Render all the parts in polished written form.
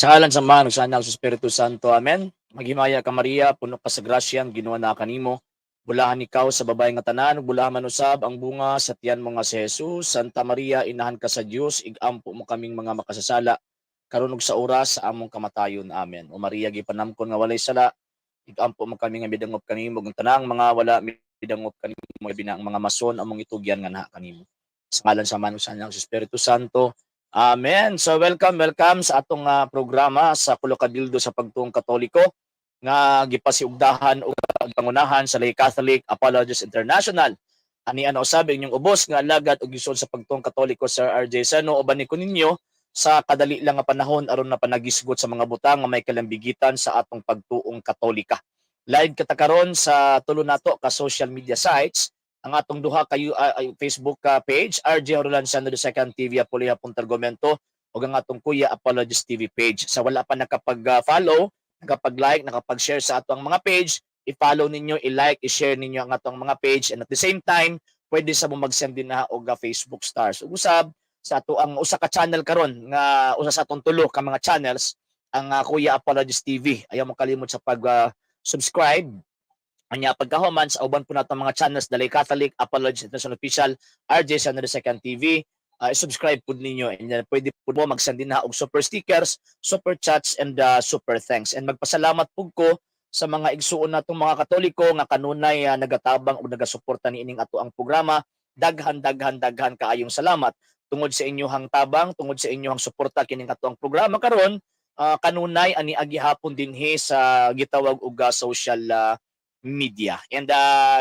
Sa ngalan sa Ama, sa Anak, sa Espiritu Santo. Amen. Maghimaya ka Maria, puno ka sa grasya, Ginoo na kanimo. Bulahan ikaw sa babae nga tanan, bulahan man usab ang bunga sa tiyan mo nga si Jesus. Santa Maria, inahan ka sa Dios, igampo mo kaming mga makasasala, karon ug sa oras sa among kamatayon. Amen. O Maria, gipanamkon nga walay sala, igampo mo kami nga midangop kanimo, ug tanang mga wala midangop kanimo, binang mga mason among itugyan nga naha kanimo. Sa ngalan sa Ama, sa Anak, sa Espiritu Santo. Amen. So welcome sa atong programa sa Kulo ka Bildo sa Pagtuong Katoliko nga gipasiugdahan og pangunahan sa Lay Catholic Apologists International. Ani ano usab inyong ubos nga alagad og gisod sa Pagtuong Katoliko Sir RJ Sano uban ni kuninyo sa kadali lang nga panahon aron na panagisgot sa mga butang nga may kalambigitan sa atong pagtuong Katolika. Live kita karon sa tulo nato ka social media sites ang atong duha kayo Facebook page RJ Horulan Sano the Second TV Apulia Puntargomento o ang atong Kuya Apologist TV page. Sa wala pa nakapag-follow, nakapag-like, nakapag-share sa atong mga page, i-follow ninyo, i-like, i-share ninyo ang atong mga page, and at the same time, pwede sa mo mag-send din na og Facebook stars. Ug usab sa ato ang usa ka channel karon nga usa sa atong tulo ka mga channels ang Kuya Apologist TV. Ayaw mo kalimot sa pag-subscribe. Anya pagkahuman sa uban po nato mga channels Dalay Catholic, Apologist International Official, RJ Sanado Second TV. Subscribe po ninyo and pwede po mo mag-send din na og super stickers, super chats, and super thanks. And magpasalamat po ko sa mga igsuon natong mga Katoliko nga kanunay nagatabang o nagasuporta niining ato ang programa. Daghan kaayong salamat tungod sa inyong tabang, tungod sa inyong suporta kining ato ang programa karon. Kanunay ani agihapon dinhi sa gitawag og social media. And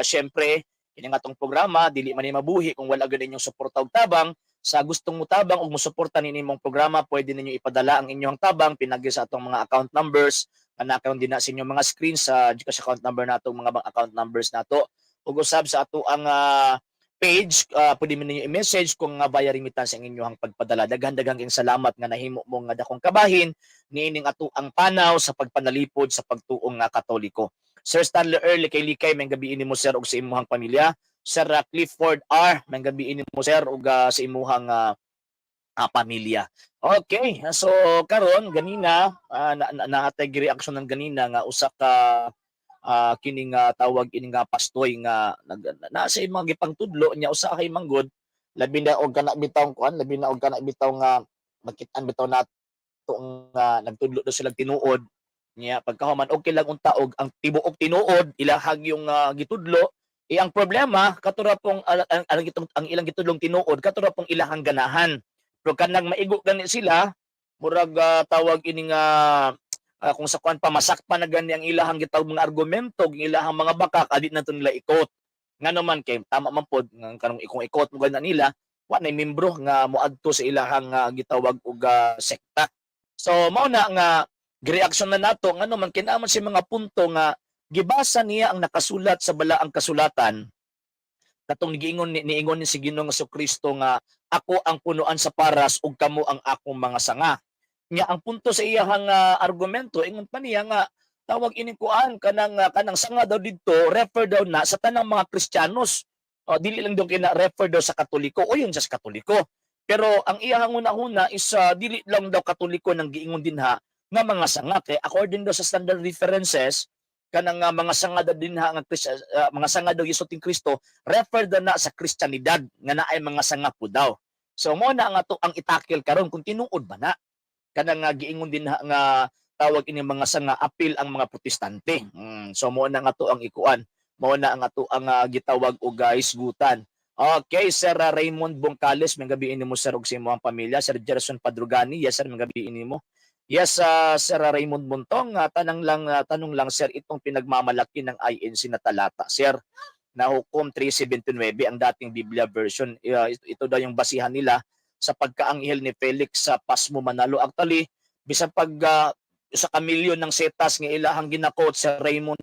syempre, kining atong programa dili man ni mabuhi kung wala gyud inyong suporta og tabang. Sa gustong mo tabang ug mosuporta nini imong programa, pwede ninyo ipadala ang inyong tabang pinagi sa atong mga account numbers nga nakaon din na sa inyong mga screen sa GCash account number nato, mga account numbers nato. Ug usab sa ato ang page, pwede mo ninyo i-message kung via remittance ang inyong pagpadala. Daghan-daghang salamat nga nahimo mo nga dakong kabahin niining ato ang panaw sa pagpanalipod sa pagtuong Katoliko. Sir Stanley Early kay Likay, may gabi ini mo sir og sa imuhang pamilya. Sir Clifford R, may gabi ini mo sir og sa imuhang pamilya. Okay, so karon ganina naatay reaction ng ganina nga usa ka kining tawag ining pastoy nga nasa mga gipang tudlo nya usa kay manggod labi na og kana bitaw kuan, labi na og kana bitaw nga makit-an bitaw nato nga nagtudlo do sila tinuod niya pagkahuman okay lang unta og ang tibuok tinuod ilahag yung gitudlo ang problema katura pong ang ilang gitudlong tinuod katura pong ilahang ganahan pero kanang maigo gani sila murag tawag ini nga kung sa kuan pa masakpan na gani ang ilahang gitawag mga argumento ang ilahang mga bakak adi na to nila ikot nga naman kay tama man pod kanang kung ikot mo gani nila wa nay membro nga moadto sa ilahang gitawag og sekta so mao na nga gireaksyon na nato ngano man kinaman si mga punto nga gibasa niya ang nakasulat sa balaang kasulatan katong niingon ni si Ginoong Jesucristo nga ako ang punuan sa paras ug kamo ang akong mga sanga. Nya ang punto sa iyang argumento ingon pa niya nga tawag ining kuan kanang sanga daw didto refer daw na sa tanang mga Kristiyanos. Dili lang daw kina refer daw sa Katoliko o yun sa Katoliko. Pero ang iyang una is dili lang daw Katoliko nang giingon dinha nga mga sanga kay according daw sa standard references kanang mga sanga daw dinha nga mga sanga daw gisulting Kristo refer daw na sa Kristiyanidad nga naay mga sanga po daw. So mo na nga to ang itakil karon kung tinuod ba na kanang giingon din nga tawag ini mga sanga apil ang mga protestante. So mo na nga to ang ikuan. Mo na nga to ang gitawag og isgutan. Okay, Sir Raymond Bongcales, may gabi ini mo sir og sa imong pamilya. Sir Gerson Padrugani, yes sir, may gabi ini mo. Yes, Sir Raymond Montong, tanong lang sir itong pinagmamalaki ng INC na talata, sir, na Hukom 379 ang dating Biblia version. Ito daw yung basihan nila sa pagkaanghel ni Felix sa Pasmo Manalo. Actually, bisan pag sa kamilyon ng setas nga ilahang ginakot sa Raymond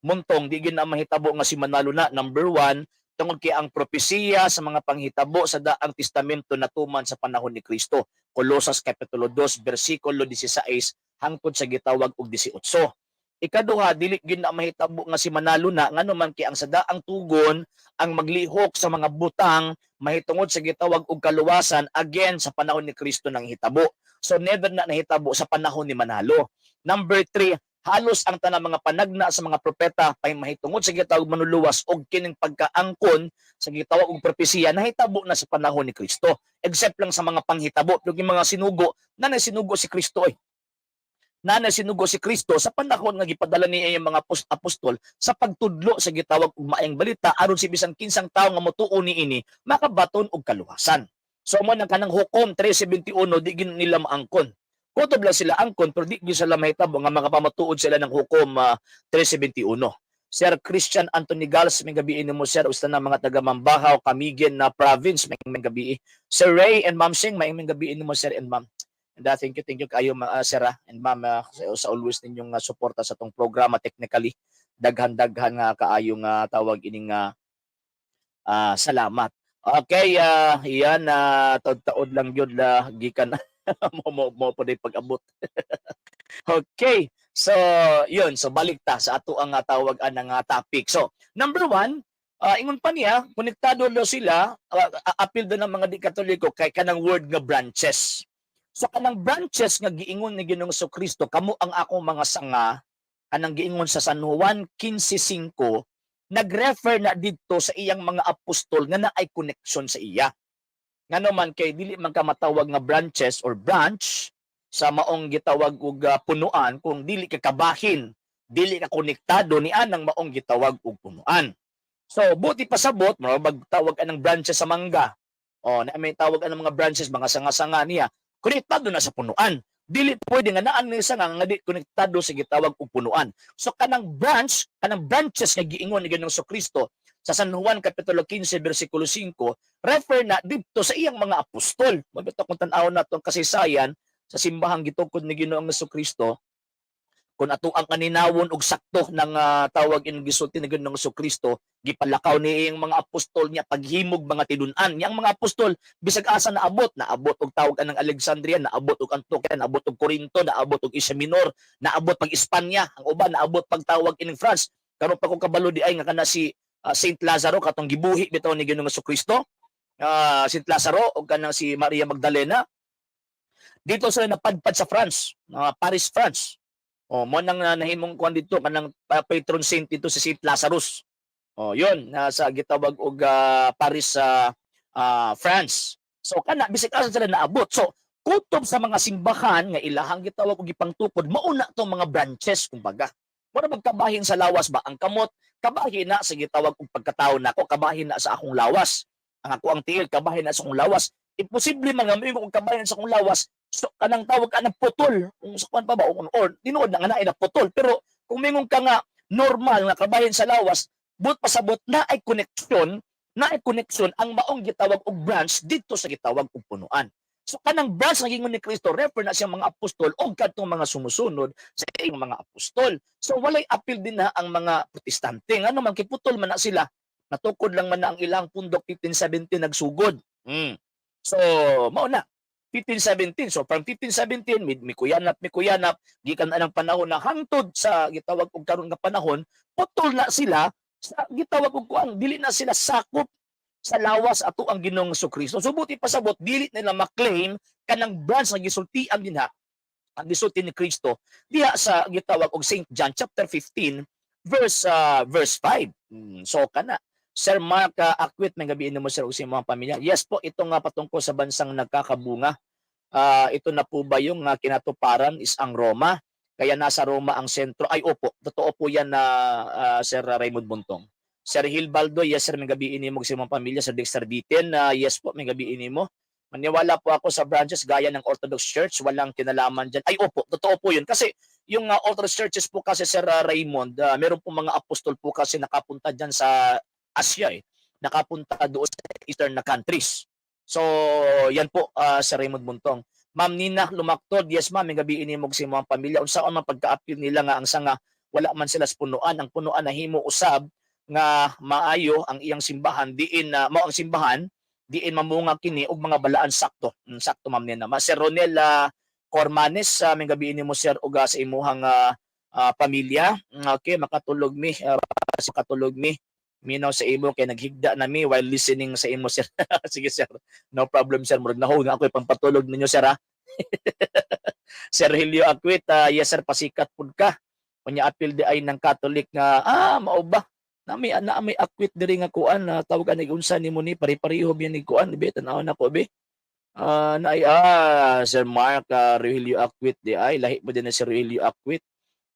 Montong, di gina mahitabo nga si Manalo na number 1 tungod kay ang propesiya sa mga panghitabo sa daang testamento natuman sa panahon ni Kristo. Colosas Kapitulo 2, versikulo 16 hangtod sa gitawag og 18. Ikaduha, dili gyud na mahitabo nga si manalo na ngano man kay ang sadaang tugon ang maglihok sa mga butang mahitungod sa gitawag og kaluwasan again sa panahon ni Kristo nang hitabo. So never na nahitabo sa panahon ni manalo. Number 3, halos ang tanang mga panagna sa mga propeta pay mahitungod sa gitawag manuluwas og kining pagkaangkon sa gitawag og propesiya nahitabo na sa panahon ni Kristo. Except lang sa mga panghitabo, yung mga sinugo na nasinugo si Kristo na nasinugo si Kristo sa panahon nga gipadala niya yung mga apostol sa pagtudlo sa gitawag og maayong balita aron si bisan kinsang tawo nga motuo niini makabaton og kaluwasan. So mo nang kanang Hukom 3:71 di gid nila maangkon. Kutob lang sila angkon pero di gid sila mahitabo nga makapamatuod sila ng Hukom 3:71. Sir Christian Anthony Gals, may gabi mo sir, usta na mga taga Mambahaw, Camigen na province, may gabi. Sir Ray and Ma'am Sing, may gabi mo sir and Ma'am. And thank you kayo sir and ma'am sa always ninyong suporta sa tong programa technically. Daghan-daghan nga kaayong tawag ining salamat. Okay, iyan taod-taod lang yun gikan mo po din pag-abot. Okay, so yun, so balik ta sa ato ang tawag ng topic. So, number 1, ingon pa niya, konektado lo sila, appeal do ng mga di-Katoliko kay kanang word nga branches. So kanang branches nga giingon ni Ginoong Jesucristo kamo ang akong mga sanga kanang giingon sa San Juan 15:5 nagrefer na didto sa iyang mga apostol nga naay connection sa iya. Ngano man kay dili man ka matawag nga branches or branch sa maong gitawag og punuan kung dili ka kabahin, dili ka konektado ni anang maong gitawag og punuan. So buti pasabot mo magtawag anang branches sa mangga. Na may tawag anang mga branches mga sanga-sanga niya konektado na sa punuan. Dili pwede nga naan ni sanga nga di konektado sa gitawag og punuan. So kanang branches nga giingon ni Ginoong Jesucristo sa San Juan kapitulo 15 bersikulo 5 refer na dito sa iyang mga apostol. Mabito kung tan-aw naton kasaysayan sa simbahang gitukod ni Ginoong Jesucristo kung ato ang kaninawon og sakto ng tawag in gisulti ni Ginoong Jesucristo gipalakaw ni iyang mga apostol niya paghimog mga tidun-an. Yang mga apostol bisag asa naabot og tawag ng Alexandria, naabot og Antioquia, naabot og Corinto, naabot og Asia Minor, naabot pag Espanya, ang uban naabot pag tawag in France. Karon pa ko kabalo di ay nga kana si Saint Lazaro katong gibuhi bitaw ni Ginoong Jesucristo. Saint Lazaro og kanang si Maria Magdalena. Dito sila napadpad sa France, Paris, France. Mo nang nahimong kuan dito kanang patron saint dito si Saint Lazarus. Yun nasa gitawag og Paris sa France. So kana bisig asa sila naabot. So kutob sa mga simbahan nga ilahang gitawag og gipangtukod mauna tong mga branches kumbaga. Mura magkabahin sa lawas ba ang kamot, kabahin na sa gitawag og pagkatawo nako, kabahin na sa akong lawas. Ang ako ang tiil kabahin na sa akong lawas. Imposible man nga mo og kabahin sa akong lawas. So kanang tawag ka ng putol kung sa kuan pa ba or tinuod na nga na putol pero kung mingon ka nga normal nga kabahin sa lawas but pasabot na ay connection ang maong gitawag og branch dito sa gitawag og punuan. So kanang branch nga gingon ni Kristo refer na siyang mga apostol o kadtong mga sumusunod sa iyang mga apostol. So walay appeal din na ang mga protestante ngano man kiputol man na sila natukod lang man na ang ilang pundok 1517 nagsugod. So mao na 1517. So from 1517 mikuyanap gikan anang panahon na hangtod sa gitawag og karon nga panahon putol na sila sa gitawag og kuan dili na sila sakop sa lawas ato ang Ginoong Jesucristo. So buti pasabot dili nila maklaim kanang branch nga gisultian dinha ang gisulti ni Kristo diha sa gitawag og St. John chapter 15 verse 5. So kana Sir Mark Akwit, may gabi mo sir og sa mga pamilya. Yes po, ito nga patungkol sa bansang nagkakabunga. Ito na po ba yung kinatuparan is ang Roma? Kaya nasa Roma ang sentro. Ay opo, totoo po yan na Sir Raymond Buntong. Sir Hilbaldo, yes sir, may gabi mo sa mga pamilya. Sir Dexter Ditin, yes po, may gabi mo. Maniwala po ako sa branches gaya ng Orthodox Church, walang kinalaman dyan. Ay opo, totoo po yun. Kasi yung Orthodox churches po kasi Sir Raymond, meron po mga apostol po kasi nakapunta dyan sa Asia nakapunta doon sa eastern na countries. So, yan po, Sir Raymond Buntong. Ma'am Nina Lumaktod, yes ma'am, may gabi inimog sa mga pamilya. Unsa man pagka-appeal nila nga ang sanga, wala man sila sa punuan. Ang punuan na himo usab nga maayo ang iyang simbahan, diin mao ang simbahan, diin mamunga kini og mga balaan sakto. Sakto ma'am Nina. Sir Ronel Cormanes, may gabi inimo sir og sa imuhang pamilya. Okay, makatulog mi, makatulog mi. Minaw sa imo kay naghigda na mi while listening sa imo, sir. Sige, sir. No problem, sir. Murag nahog ako pampatulog ninyo, sir, ha? Sir Helio Acquit, yes, sir, pasikat pud ka. Unya apil di ay ng Catholic nga, mao ba? Na may Acquit diri nga kuan, tawagan ni unsa nimo ni pare-pareho biyan ni kuan, be tan-aw na ko be. Sir Mark Rogelio Acquit di ay lahi mo din na si Rogelio Acquit.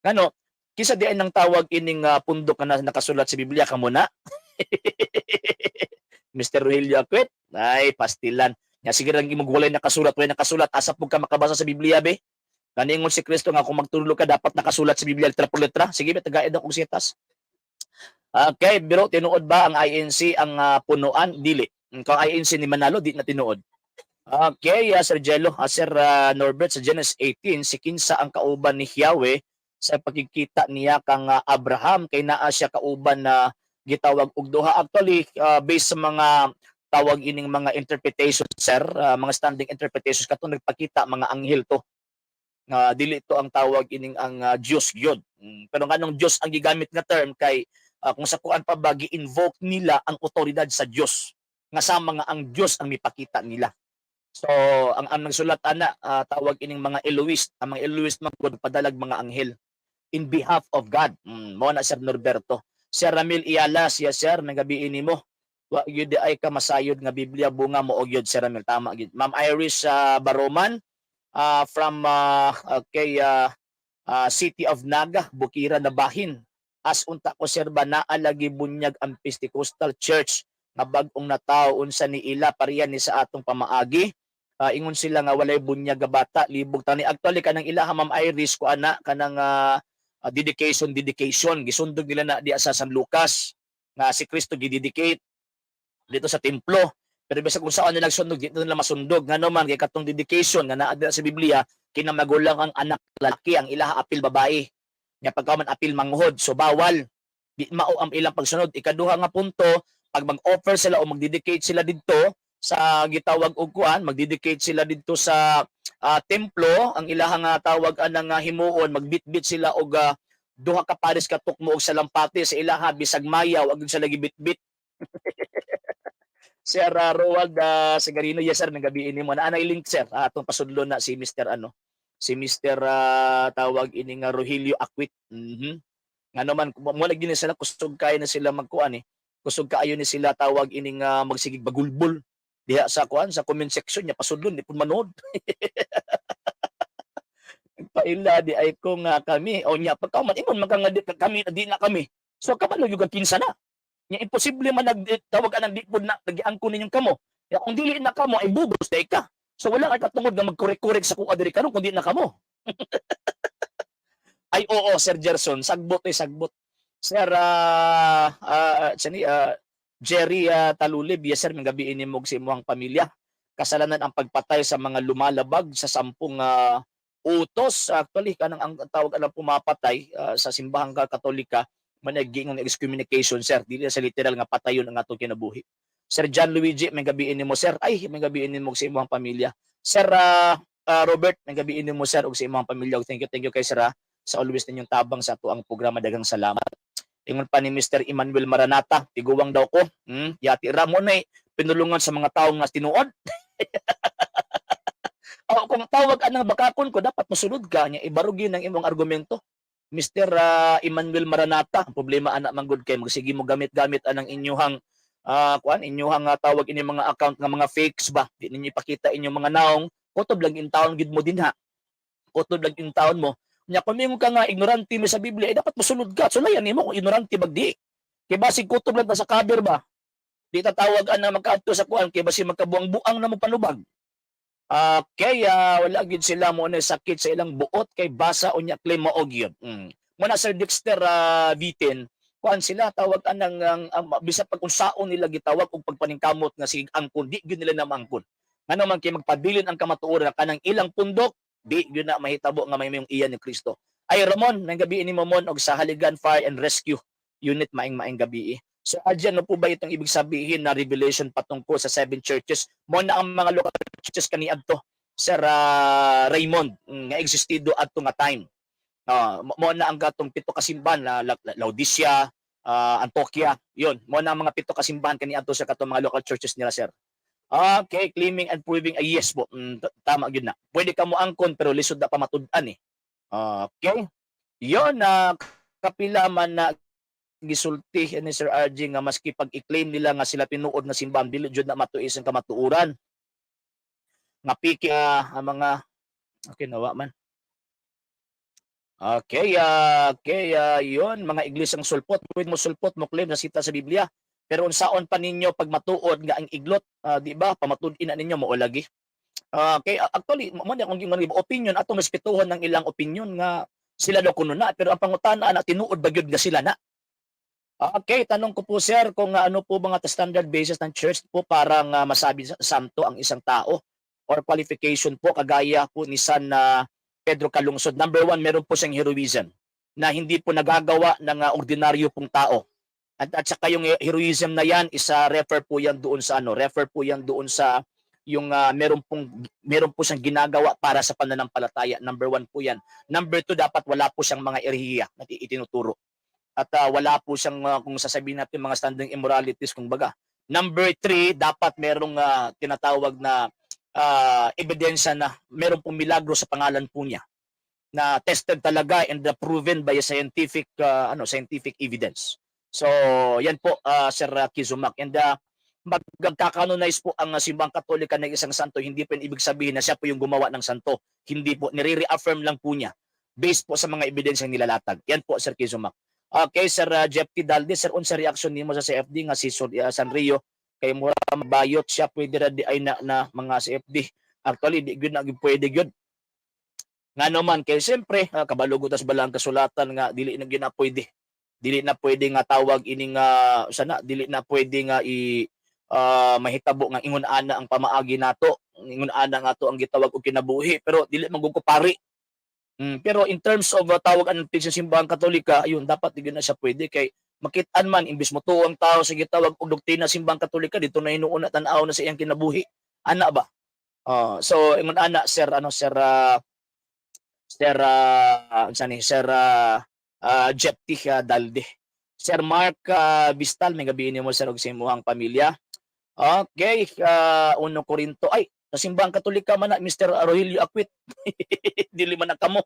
Ngano, kisa di ay nang tawag ining pundok na nakasulat sa Biblia kamo na. Mr. Rogelio Acquit, ay pastilan. Nya sige lang imong walay nakasulat asa pug ka makabasa sa Biblia be. Kaningon si Kristo nga kung magtulog ka dapat nakasulat sa Biblia letra por letra. Sige be tagaid akong sitas. Okay, biro tinuod ba ang INC ang punuan? Dili. Kung INC ni Manalo di na tinuod. Okay, Sir Jello, Sir Norbert, sa Genesis 18, si Kinsa ang kauban ni Yahweh sa pagkikita niya kang Abraham, kay naa siya kauban na gitawag og duha. Actually, based sa mga tawag ining mga interpretations, sir, mga standing interpretations, katong nagpakita mga anghel to. Dili to ang tawag ining ang Diyos gyud. Pero nganong Diyos ang gigamit nga term kay kung sa kuan pa ba gi-invoke nila ang otoridad sa Diyos. Nga sama nga ang Diyos ang mipakita nila. So, ang nagsulat ana tawag ining mga Elohist, ang mga Elohist magpadalag mga anghel in behalf of God. Mo na Sir Norberto. Sir Ramil Iyalas, yes sir, nagabi nimo. Wa gyud ay ka masayod nga Biblia bunga mo og gyud Sir Ramil, tama gyud. Ma'am Iris Baroman from kay City of Naga, Bukira na bahin. As unta ko sir ba naalagi bunyag ang Pentecostal Church nga bag-ong natawo unsa ni ila pariyan ni sa atong pamaagi. Ingon sila nga walay bunyag nga bata libog tani. Actually kanang ilaha Ma'am Iris ko ana kanang dedication gisundog nila na di sa San Lucas nga si Kristo gidedicate dito sa templo. Pero bisag kung saan nila nagsundog dito nila masundog ngano man kay katong dedication nga naa sa Biblia kinamagulang ang anak lalaki ang ilaha apil babae. Nya pagka man apil manghod so bawal di mao ang ilang pagsunod. Ikaduha nga punto, pag mag-offer sila o mag-dedicate sila didto sa gitawag og kuan, mag-dedicate sila didto sa templo, ang ilaha nga tawag anang himuon, magbitbit sila og duha ka pares ka tukmo og salampati sa ilaha bisag mayaw ag sa lagi bitbit. Sir Roald Segarino, yes sir, nagabi ini mo na anay link sir atong pasudlo na si Mr. si Mr. Tawag ini nga Rogelio Acquit. Nga naman mo lagi ni sila kusog kay na sila magkuan kusog kaayo ni sila tawag ini nga magsigig bagulbol diha sa kuan sa comment section nya pasudlon di pud manood. Paila di ay ko nga kami o nya pagka man imon magangadi kami di na kami. So kabalo yung kinsa na. Nya imposible man nagtawag anang di pud na nagiangko ninyong kamo. Ya kung dili na kamo ay bubos day ka. So wala kay katungod nga magkorek-korek sa kuha diri karon kun di na kamo. Ay oo Sir Gerson, sagbot sagbot. Sir Jerry Talulib, yes sir, gabi inimog sa imuhang pamilya. Kasalanan ang pagpatay sa mga lumalabag sa 10 utos. Actually kanang ang tawag anang pumapatay sa simbahang Katolika managing ng excommunication sir. Dili sa literal nga patayon ang atong kinabuhi. Sir John Luigi, may gabi nimo sir. Ay, may gabi nimo sa imuhang pamilya. Sir Robert, may gabi nimo sir og sa imuhang pamilya. Thank you kay sir sa always ninyong tabang sa ato ang programa. Daghang salamat. Ingon pa ni Mr. Emmanuel Maranata, tiguwang daw ko. Yati ra mo na pinulungan sa mga taong nga tinuod. Kung tawag anang bakakon ko, dapat masunod ka niya. Ibarugin ang imong argumento. Mr. Emmanuel Maranata, ang problema anak manggod kay magsige mo gamit-gamit anang inyuhang inyuhang tawag ini mga account nga mga fakes ba. Di ninyo ipakita inyong mga naong kutob lang in taon gid mo dinha. Kutob lang in taon mo. Nya kung mingon ka nga ignorante mo sa Biblia, dapat mosunod ka. Sulayan nimo kung ignorante bagdi. Kay basig kutob lang ta sa cover ba. Di ta tawag ana magkaadto sa kuan kay basig magkabuang-buang na mo panubag. Kaya wala gid sila mo na sakit sa ilang buot kay basa unya claim mo og yun. Muna Sir Dexter Vitin, kuan sila tawag anang bisa pag unsaon nila gitawag og pagpaningkamot nga sig angkon di gyud nila na maangkon. Ngano man kay magpabilin ang kamatuoran kanang ilang pundok di gyud na mahitabo nga may mayong iyan ni Kristo. Ay Ramon, nang gabi ni Momon og sa Haligan Fire and Rescue Unit maing gabi. So adyan no po ba itong ibig sabihin na revelation patungkol sa 7 churches? Mo na ang mga local churches kaniadto Sir Raymond nga existido adto nga time. Mo na ang gatong pito ka simbahan na Laodicea, Antioquia, yun. Mo na ang mga pito ka simbahan kaniadto sa katong mga local churches nila, sir. Okay, claiming and proving a yes po. Tama gyud na. Pwede ka mo angkon pero lisod na pa matud-an eh. Okay. Yon na kapila man na gisulti ni Sir RG nga maski pag i-claim nila nga sila tinuod nga simbahan dili jud na matuis ang kamatuoran. Nga piki ang mga okay nawa man. Okay, yon mga iglesyang sulpot, pwede mo sulpot mo claim na sita sa Biblia. Pero unsaon pa ninyo pag matuod nga ang iglot, di ba? Pamatud-in na ninyo mo lagi. Okay, actually mo na kung yung opinion atong respetuhan ng ilang opinion nga sila daw kuno na pero ang pangutana na tinuod ba gyud nga sila na. Okay, tanong ko po sir kung ano po mga standard basis ng church po para nga masabi santo ang isang tao or qualification po kagaya po ni San Pedro Calungsod. Number 1, meron po siyang heroism na hindi po nagagawa ng ordinaryo pong tao. At saka yung heroism na yan, refer po yan doon sa yung meron po siyang ginagawa para sa pananampalataya. Number 1 po yan. Number 2, dapat wala po siyang mga erehiya na itinuturo. At wala po siyang kung sasabihin natin mga standing immoralities kumbaga. Number 3, dapat merong tinatawag na ebidensya na meron pong milagro sa pangalan po niya na tested talaga and proven by a scientific evidence. So, yan po Sir Kizumak. And magkakanonize po ang simbang Katolika ng isang santo, hindi po ibig sabihin na siya po yung gumawa ng santo. Hindi po, nire-reaffirm lang po niya based po sa mga ebidensyang nilalatag. Yan po Sir Kizumak. Okay, Sir Jeff T. Dalde, Sir, unsa reaction nimo sa CFD nga si Sanrio kay mura mabayot siya pwede ra di ay na mga CFD. Actually, di gyud na pwede gyud. Nga naman kay siyempre kabalo tas balang kasulatan nga dili na gyud na pwede. Dili na pwede nga tawag ining dili na pwede nga mahitabo nga ingon ana ang pamaagi nato. Ingon ana nga to ang gitawag og kinabuhi pero dili magugupari. Pero in terms of tawag ang sa simbahang Katolika, ayun dapat di na siya pwede kay makitaan man imbis mo tuo ang tao sa gitawag og doktrina simbahang Katolika dito na hinuon na tan-aw na sa iyang kinabuhi. Ana ba? So ingon ana Sir Jeff T. Dalde. Sir Mark Bistal, may gabi mo sir og sa imong pamilya. Okay, 1 Korinto. Ay, sa simbahang Katolika man na Mr. Rogelio Acquit. Dili man na kamo.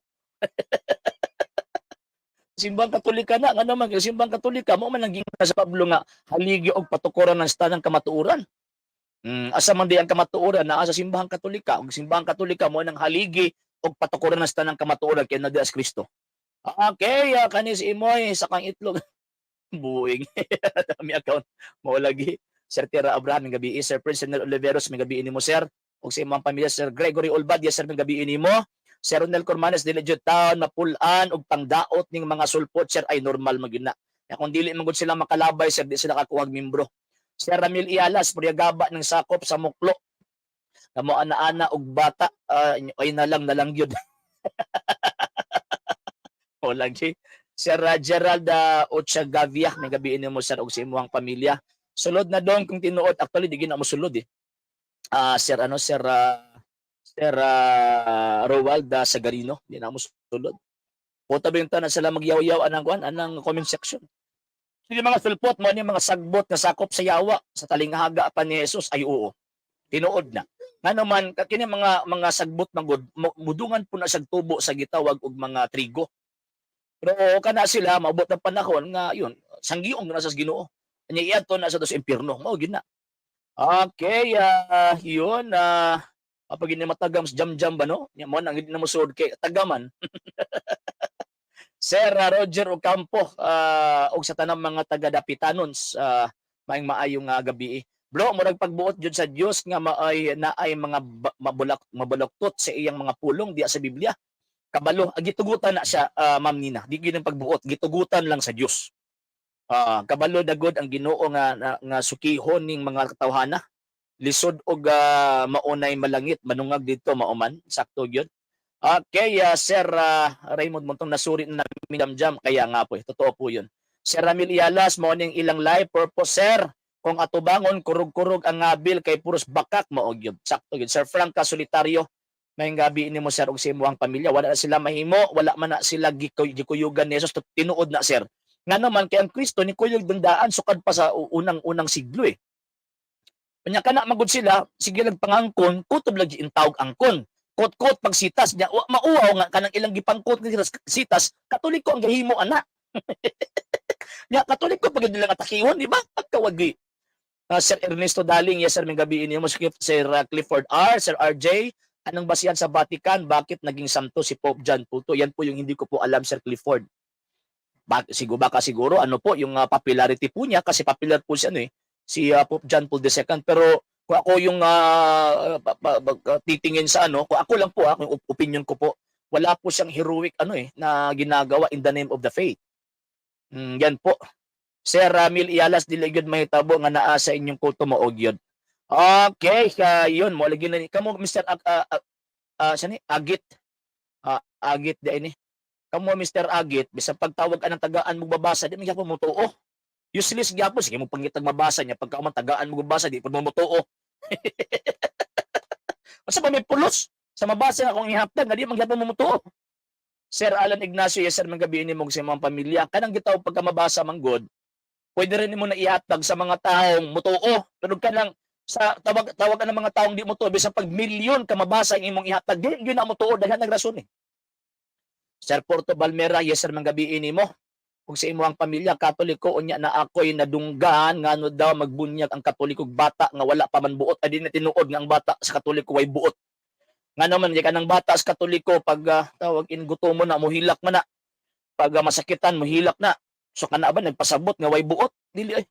Simbahang Katolika na nga naman kay simbahang Katolika mo man naging sa Pablo nga haligi og patukuran ng stanang kamatuoran. Asa man di ang kamatuoran naa sa simbahang Katolika. Og simbahang Katolika mo nang haligi og patukuran ng stanang kamatuoran kay na Dios Kristo. Okay, kanis imoy sa kang itlog. Buing. Dami account mo lagi. Sir Tira Abraham ng gabi, Sir Prince Oliveros ng gabi mo sir. Og sa imong pamilya Sir Gregory Olbadia sir ng gabi nimo. Sir Ronel Cormanes dili jud taon mapulan og pangdaot ning mga sulpot sir ay normal magyud na. Kung dili man gud sila makalabay sir di sila kakuwag membro. Sir Ramil Ialas puriyagaba ng sakop sa Muklo. Kamo ana-ana og bata ay na lang gyud. O lagi. Sir Gerald Ochagavia ng gabi nimo sir og sa imong pamilya. Sulod na doon kung tinuod actually di gina mo sulod eh. Sir Roald Sagarino di na mo sulod. Puta benta na sila magyaw-yaw anang comment section. Hindi mga sulpot mo ni mga sagbot nga sakop sa yawa sa talinghaga pa ni Jesus ay oo. Tinuod na. Nga naman kini mga sagbot magud mudungan po na sa tubo sa gitawag og mga trigo. Pero kana sila maabot ng panahon nga yun sanggiong na sa Ginoo. Anya iadto na sa dos impierno. Mao gid na. Okay, yun pag matagam sa jam-jam ba no? Nya mo nang hindi na mo sud kay tagaman. Sir Roger Ocampo og sa tanang mga taga-Dapitanons maayong maayong gabi. Bro, murag pagbuot jud sa Dios nga naay mga mabulaktot sa iyang mga pulong diya sa Biblia. Kabalo, gitugutan na siya, Ma'am Nina. Di gyud pagbuot, gitugutan lang sa Dios. Kabalo dagod ang Ginoo nga sukihon ning mga katawhana. Lisod og maunay malangit, manungag dito mauman, sakto gyud. Okay, Sir Raymond Montong nasuri na namin jam-jam kaya nga po, totoo po 'yun. Sir Ramil Ialas mo ning ilang live purpose sir. Kung atubangon kurog-kurog ang ngabil kay puros bakak mao gyud. Sakto gyud. Sir Franca Solitario May gabi nimo sir og sa imong pamilya wala na sila mahimo, wala man na sila gikuyugan ni Jesus tinuod na sir. Ngano man kay ang Kristo ni kuyog dundaan sukad pa sa unang siglo eh. Unya kana magud sila sige lang pangangkon kutob lagi intawag angkon. Kot-kot pagsitas nya mauaw nga kanang ilang gipangkot ni sitas Katoliko ang gahimo ana. Nya Katoliko pag nila nga takihon di ba? Pagkawagi. Sir Ernesto Daling, yes sir, may gabi niyo mo Sir Clifford R, Sir RJ, anong basihan sa Vatican? Bakit naging santo si Pope John Paul II? Yan po yung hindi ko po alam, Sir Clifford. Siguro ano po yung popularity po niya kasi popular po siya si Pope John Paul II. Pero kung ako yung titingin sa kung ako lang po kung opinion ko po, wala po siyang heroic na ginagawa in the name of the faith. Yan po. Sir Ramil Ialas dili gyud mahitabo nga naa sa inyong kulto mo og yun. Okay, yun mo lagi na kamo Mr. Sani Agit. Agit di ini. Kamo Mr. Agit bisan pagtawag anang tagaan mo babasa di man gyapon mo tuo. Useless gyapon sige mo pangitag mabasa niya pagka man tagaan mo babasa di pud mo tuo. Asa ba may pulos sa mabasa akong ihapdag nga di man gyapon mo tuo. Sir Alan Ignacio, yes sir, mga gabi ni mong sa mga pamilya. Kanang gitaw pagka mabasa man god, pwede rin mo na ihatag sa mga taong mutuo. Pero ka lang, sa tawag ka ng mga taong di mutuo, bisan pag milyon ka mabasa ang imong ihatag, di yun na mutuo, dahil nagrason Sir Porto Balmera, yes sir, mga gabi mo. Kung sa imong pamilya, Katoliko, unya na ako'y nadunggan, nga no daw magbunyag ang Katolikog bata, nga wala pa man buot, ay di na tinuod nga ang bata sa Katoliko ay buot. Nga naman, di ka ng bata sa Katoliko, pag tawag guto mo na, muhilak mo na. Pag masakitan, muhilak na. So kana ba nagpasabot nga way buot dili ay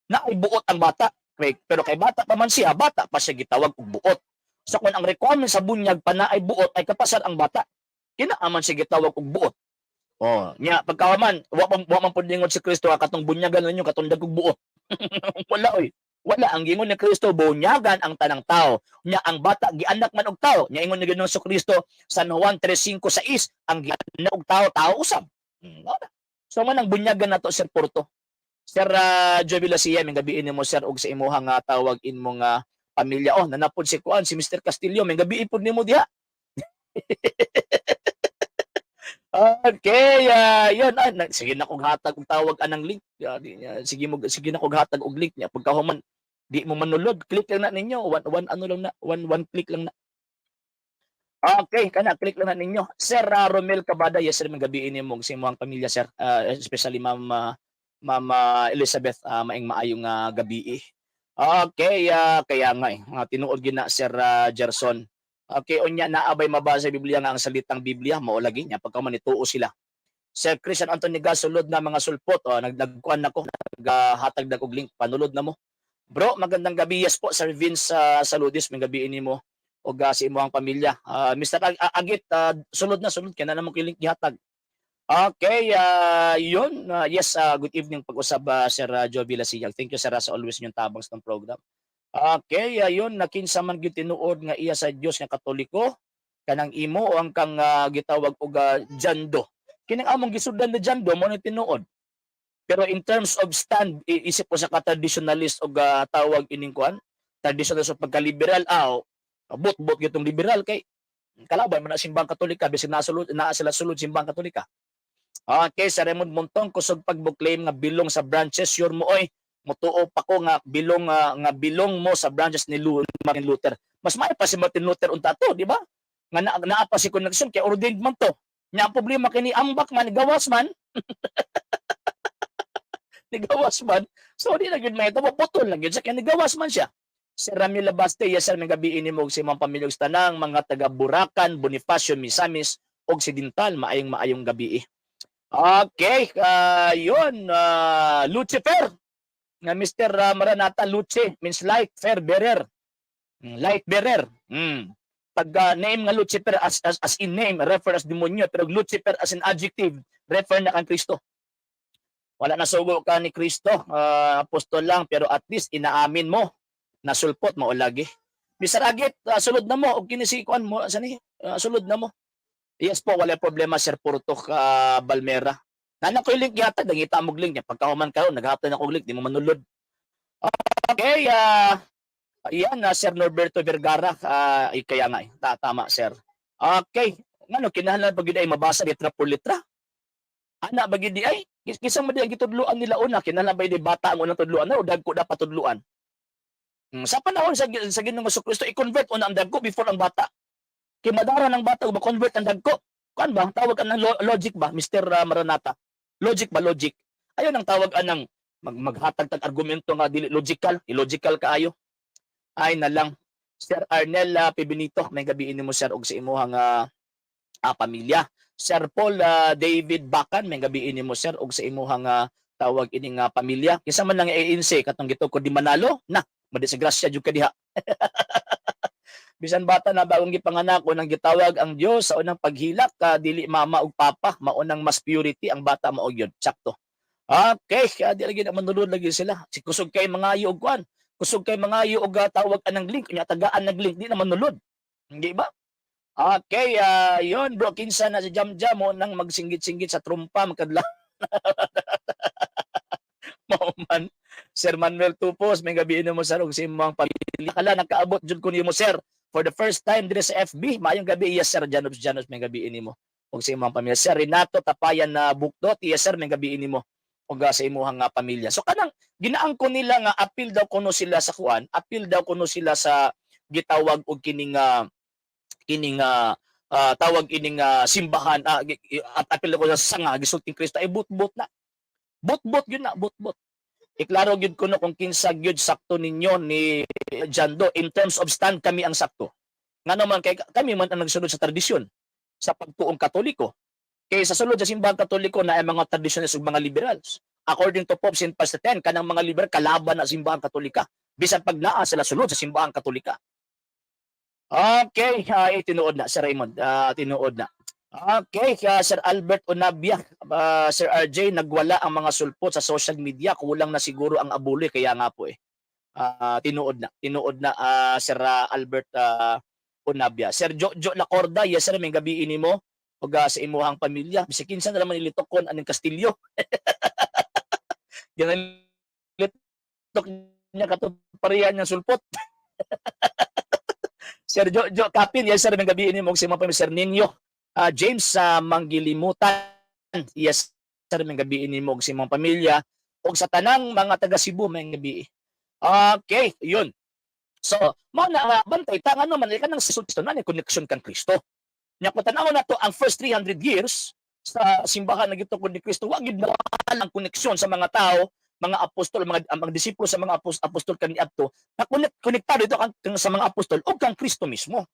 na ay buot ang bata. Pero kay bata pa man siya, bata pa siya gitawag og buot. So kung ang requirement sa bunyag pa na ay buot ay kapasar ang bata, kinaaman siya gitawag og buot. Nya pagkaman wa man pud lingon si Kristo katong bunyagan ninyo katong dagog buot. Wala oy. Wala ang gingon ni Kristo bunyagan ang tanang tao. Nya ang bata gianak man og tao. Nya ingon ni Ginoong Kristo sa Juan 3:5-6 ang gianak og tao tao usab. So man ang bunyagan nato Sir Porto. Sir Joey Lasia, may gabi mo sir og sa imuhang tawag inmong pamilya. Nanapod si Kuan si Mr. Castillo, may gabi ipod nimo diha. Okay, yun sige na kog hatag og tawag anang link. Sige na kog hatag og link niya pagkahuman di mo manulod, click lang na ninyo. One click lang na. Okay, kana click lang na ninyo. Sir Romel Cabada, yes sir, magabi ini mong sa imong pamilya sir, especially Ma'am Elizabeth, maing maayong gabi. Okay, kaya nga tinuod gina Sir Gerson. Okay, unya naabay mabasa sa Biblia nga ang salitang Biblia mao lagi nya pagka man ituo sila. Sir Christian Anthony sulod na mga sulpot, nagkuan nako, naghatag dag og link, panulod na mo. Bro, magandang gabi, yes po Sir Vince Saludis, may gabi ini mo o sa imong pamilya. Mr. Agit, sulod kaya na mo kilink gihatag. Okay, yun. Yes, good evening pag-usab Sir Joe Villasiyag. Thank you sir sa always yung tabang sa program. Okay, yun nakinsa man gyud tinuod nga iya sa Dios nga Katoliko kanang imo o ang kang gitawag og jando. Kining among gisudlan na jando mo ni tinuod. Pero in terms of stand, isip ko sa ka-traditionalist og tawag ining kuan, traditionalist o pagka-liberal bot gitong liberal kay kalaban man na simbang Katolika bisan naa sila sulod simbang Katolika. Okay, sa Raymond Montong kusog pagbuklaim nga bilong sa branches sure mo oy mutuo pa ko nga bilong mo sa branches ni Martin Luther. Mas may pa si Martin Luther unta to, di ba? Nga naa pa si connection kay ordained man to. Nya ang problema kini ambak man gawas man. Nigawas man. So di na gyud may tabo putol lang gyud sa kay nigawas man siya. Si Ramil Labaste, yes sir, may gabi ini mo si mga pamilyang tanang mga taga Buracan, Bonifacio, Misamis, Occidental, maayong gabi. Okay, yun, Lucifer, nga Mr. Maranata Luce, means light, fair bearer, light bearer. Pag name nga Lucifer as in name, refer as demonyo, pero Lucifer as an adjective, refer na kang Kristo. Wala na sugo ka ni Kristo, apostol lang, pero at least inaamin mo, nasulpot mo o lagi. Mr. Agit, sulod na mo, o kinisikuan mo, sani, sulod na mo. Yes po, wala problema Sir Porto Balmera. Nana ko yung link yata, nangita mo link niya. Pagkahuman karon, naghatay na ko link, di mo manulod. Okay, Ayan, Sir Norberto Vergara, kaya nga, tama, sir. Okay, ngano kinahanglan pag ay mabasa litra por litra? Ana ba gid di ay? Kisang man di ang gitudloan nila una, kinahanglan ba di bata ang unang tudloan na o dagko dapat tudloan? Sa panahon sa Ginoong Jesucristo, i-convert una ang dagko before ang bata. Kay madara ng bata ug ma-convert ang dagko. Kuan ba? Tawag ka ng logic ba, Mr. Maranata? Logic ba, logic? Ayon ang tawag anang maghatag tag argumento nga dili logical, illogical kaayo. Ay na lang. Sir Arnel Pibinito, may gabiin nimo sir og sa imuhang pamilya. Sir Paul David Bakan, may gabiin nimo sir og sa imuhang tawag ining pamilya. Kinsa man lang ANC katong gitukod di Manalo, na madisgrasya jud ka diha. Bisan bata na bagong gipanganak unang gitawag ang Dios sa unang paghilak dili mama ug papa, maunang mas purity ang bata mao gyud. Sakto. Okay, di lagi na manulod lagi sila. Si kusog kay mga og kuan. Kusog kay mga og tawag anang link, nya tagaan nag-link di na manulod. Hindi ba? Okay, yon bro, kinsa na si Jamjam mo nang magsinggit-singgit sa trumpa magkadla. Mauman. Sir Manuel Tupos, may gabiin mo sir og sa imong pamilya. Kala nakaabot jud ko nimo sir for the first time dire sa FB. Maayong gabi, yes sir. Janos may gabiin nimo og sa imong pamilya. Sir Renato Tapayan na Bukdot, yes sir, may gabiin nimo og sa imong pamilya. So kanang ginaang ko nila nga appeal daw kuno sila sa kuan, appeal daw kuno sila sa gitawag og kining tawag ining simbahan at apil ko sa sanga gisulting Kristo ay butbot na. Butbot yun na, butbot. Iklaro gyud kuno kung kinsa gyud sakto ninyo ni Jando in terms of stand kami ang sakto. Ngano man kay kami man ang nagsunod sa tradisyon sa pagtuong Katoliko. Kay sa sulod sa simbahan Katoliko na ay mga tradisyonist ug mga liberals. According to Pope St. Pius X, kanang mga liberal kalaban na simbahan Katolika bisan pag naa sila sulod sa simbahan Katolika. Okay, tinuod na Sir Raymond, tinuod na. Okay, Sir Albert Onabia, Sir RJ, nagwala ang mga sulpot sa social media, kulang na siguro ang abuli kaya nga po tinuod na Sir Albert Onabia. Sir Jojo Lacorda, yes sir, may gabi nimo og sa imuhang pamilya. Bisag kinsa na naman ilitokon aning Kastilyo. Yan litok niya katuparian ng sulpot. Sir Jojo Kapin, yes sir, may gabi nimo og sa imong pamilya. Sir Ninyo James Manggilimutan, yes sir, may gabi nimo og sa imong pamilya og sa tanang mga taga Cebu may gabi. Okay, yun. So, mo na bantay ta ngano man kanang Kristo na ni connection kan Kristo. Nya ko tan-aw na to ang first 300 years sa simbahan na gitukod ni Kristo, wa gid ang koneksyon sa mga tao, mga apostol, mga disipulo sa mga apostol kaniadto, na konektado ito sa mga apostol o kang Kristo mismo.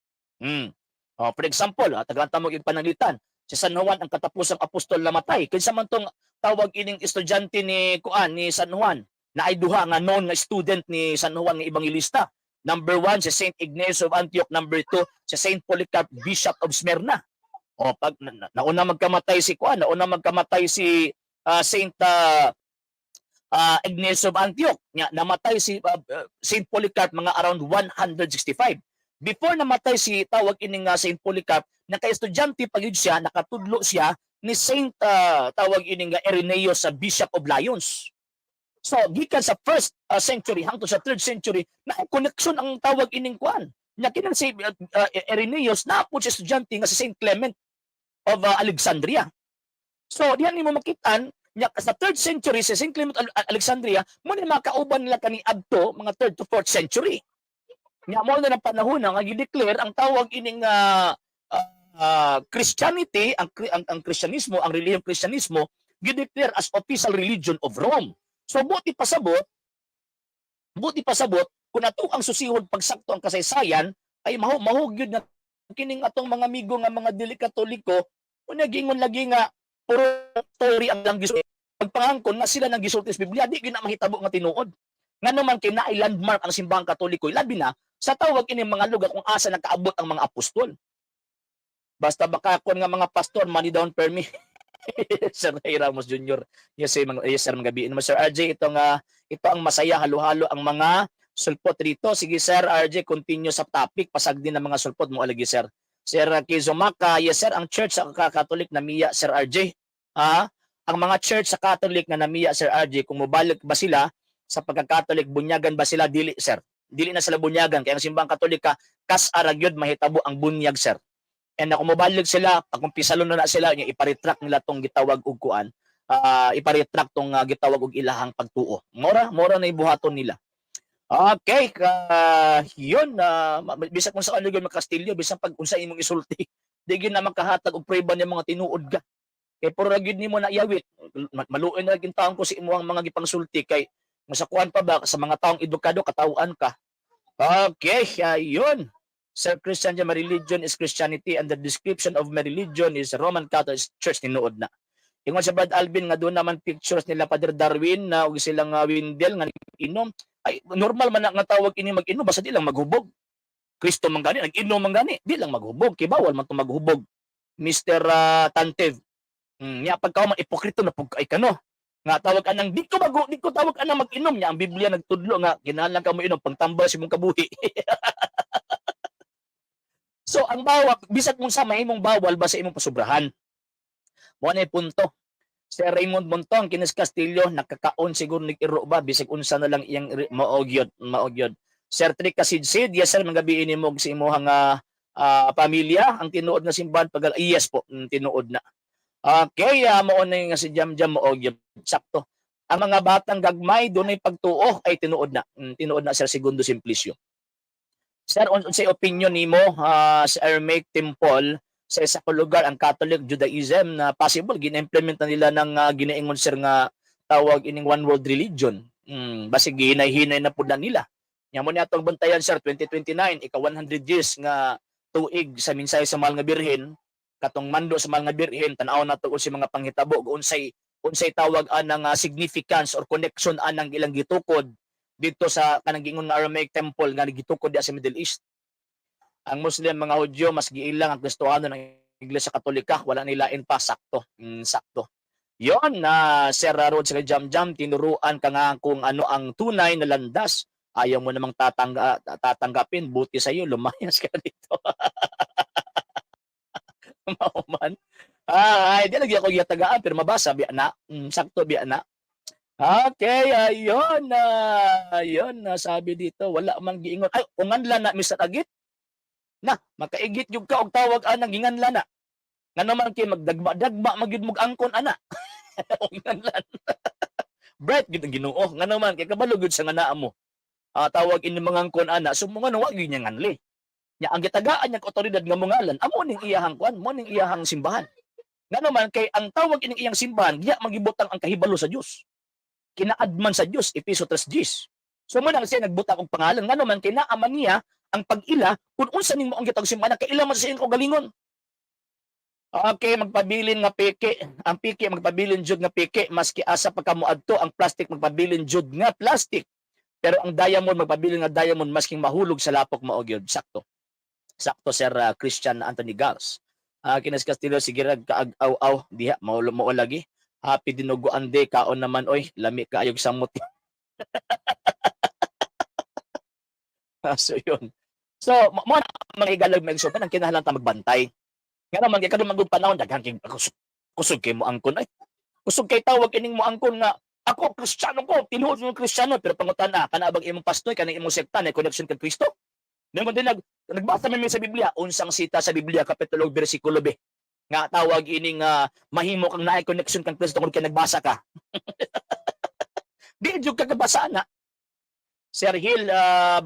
For example, tagaan mo yung pananglitan, si San Juan ang katapusang apostol namatay. Kinsa man tong tawag ining estudyante ni San Juan na ay duha nga known nga student ni San Juan nga ebangelista. Number 1 si Saint Ignacio of Antioch, number 2 si Saint Polycarp, Bishop of Smyrna. O pag nauna magkamatay si Saint Ignacio of Antioch, namatay si Saint Polycarp mga around 165. Before namatay si tawag ining Saint Polycarp, naka-estudyante pa gyud siya, nakatudlo siya ni Saint tawag ining Irenaeus sa Bishop of Lyons. So gikan sa first century hangtod sa 3rd century, na connection ang tawag ining kuan. Nya kinang si Irenaeus na po si estudyante nga si Saint Clement of Alexandria. So diyan nimo makitaan nya sa 3rd century si Saint Clement of Alexandria mo ni makauban nila kani adto mga 3rd to 4th century. Nya mo na panahon nga gi-declare ang tawag ining Christianity, ang Kristyanismo, ang relihiyong Kristyanismo gi-declare as official religion of Rome. So buti pasabot kung ato ang susihod pagsakto ang kasaysayan ay mahugyod na kining atong mga amigo nga mga dili Katoliko unya gingon lagi nga puro story ang lang gisulti pagpangangkon na sila nang gisulti sa Biblia di gina mahitabo nga tinuod ngano man kay naay landmark ang simbahang Katoliko labi na sa tawag ini mga lugar kung asa nakaabot ang mga apostol basta bakakon nga mga pastor money down per me. Sir Ray Ramos Jr. Yes sir, mga gabi naman Sir RJ ito ang masaya halo-halo ang mga sulpot rito. Sige Sir RJ, continue sa topic pasag din ang mga sulpot mo alagi Sir. Sir Kizumaka, yes sir, ang church sa Catholic na miya Sir RJ. Ang mga church sa Catholic na namiya Sir RJ, kung mobalik ba sila sa pagka-Catholic, bunyagan ba sila dili Sir? dili na sila bunyagan kay ang simbang Katolika kas aragyod mahitabo ang bunyag sir. And kung mobalik sila, kung pisalon na sila, yung iparetract nila tong gitawag og kuan, iparetract tong gitawag og ilahang pagtuo. Mora na ibuhaton nila. Okay, yun, bisag kung sa kalugan ng Kastilyo, bisag pag unsa imong isulti, di gyud na makahatag og prueba niya mga tinuod ka. Kay puro gyud nimo na iyawit, maluoy na gyud taon ko sa imong mga gipangsulti kay masakuan pa ba sa mga taong edukado katawaan ka. Okay, yun. Sir Christian, my religion is Christianity and the description of my religion is Roman Catholic Church, tinuod na. Ingon sa Brad Alvin nga doon naman pictures nila Father Darwin na og silang Windel nga inom. Ay normal man nga tawag ini mag-inom basta di lang maghubog. Kristo man gani nag-inom man gani, di lang maghubog kay bawal man to maghubog. Mr. Tantev. Nya pagka man ipokrito na pug ay kano. Nga tawag anang di ko tawag anang mag-inom nya ang Biblia nagtudlo nga kinahanglan ka mo inom pangtambal sa imong kabuhi. So ang bawal bisag mong sa mahimong bawal ba sa imong pasubrahan. Mo na punto. Si Raymond Montong kinis Castillo nakakaon siguro nig iro ba bisag unsa na lang iyang maogyod. Sir Trick Kasidsid, yes sir magabi nimo sa imong pamilya ang tinuod na simbahan pag yes po tinuod na. Okay, mao na nga si Jam maogyod sakto. Ang mga batang gagmay dunay pagtuo ay tinuod na Sir Segundo Simplicio. Sir, unsay opinion nimo sa Aramaic Temple sa isa ka lugar ang Catholic Judaism na possible gina-implement na nila ng ginaingon sir nga tawag ining one world religion. Basig hinay-hinay na pud na nila. Nya mo ni atong bantayan sir 2029 ika 100 years nga tuig sa mensahe sa Mahal nga Birhen katong mando sa Mahal nga Birhen tan-aw na to si mga panghitabo unsay tawag anang significance or connection anang ilang gitukod dito sa kanang giingon nga Aramaic Temple nga gitukod sa Middle East. Ang Muslim, mga Hudyo, mas giilang ang Kristohano ng Iglesia Katolika. Wala nilain pa. Sakto. Sakto. Yon na Sir Rod sa Jam, tinuruan ka nga kung ano ang tunay na landas. Ayaw mo namang tatanggapin. Buti sa iyo, lumayas ka dito. Mauman. Di lagi ako giyatagaan, pero mabasa. Biya na. Sakto, biya na. Okay, ayun. Sabi dito, wala man giingon. Ay, unganlan na, Mr. Agit. Na, makaigit yung ka og tawag anang ginganla na. Nga naman kay magdagma magyud mog angkon ana. Ginganlan. Bright gid ang Ginoo. Nga naman kay kabalo gud sa nga naa mo. Tawag ini mga angkon ana, sumo nga wa gyud niya nganli. Nya ang gitagaan niya otoridad nga mongalan, amo ning iyahang kwan, mo ning iyahang simbahan. Nga naman kay ang tawag ining iyang simbahan, diya magibutang ang kahibalo sa Dios. Kinaadman sa Dios, Episo 3:10. So mo nang siya nagbutang og pangalan, nga naman kay naa man niya ang pag-ila kung unsa nimo ang gitawag simbahan kaila man sa iyong galingon. Okay, magpabilin nga peke. Ang peke magpabilin jud nga peke maski asa pagkamuadto ang plastic magpabilin jud nga plastic. Pero ang diamond magpabilin nga diamond masking mahulog sa lapok mao gyud. Sakto. Sakto Sir Christian Anthony Gals. Kinas Castillo sige rag kaag-aw diha mao lagi. Happy dinuguan de kaon naman oy lami kaayog samot. So yun. So, mo mga igalag may so kanang kinahanglan ta magbantay. Nga naman kay kadto magud panahon daghan kay kusog kay mo angkon ay. Kusog kay tawag kining mo angkon nga ako Kristiyano ko, tinuod ng Kristiyano pero pangutan-a kana bang imong pastoy kanang imong sekta na connection kay Kristo. Nimo din nagbasa mi sa Biblia unsang sita sa Biblia kapitulo bersikulo 2 nga tawag ining mahimo kang naay connection kang Kristo kung kay nagbasa ka. Di jud ka kabasa na. Sir Hill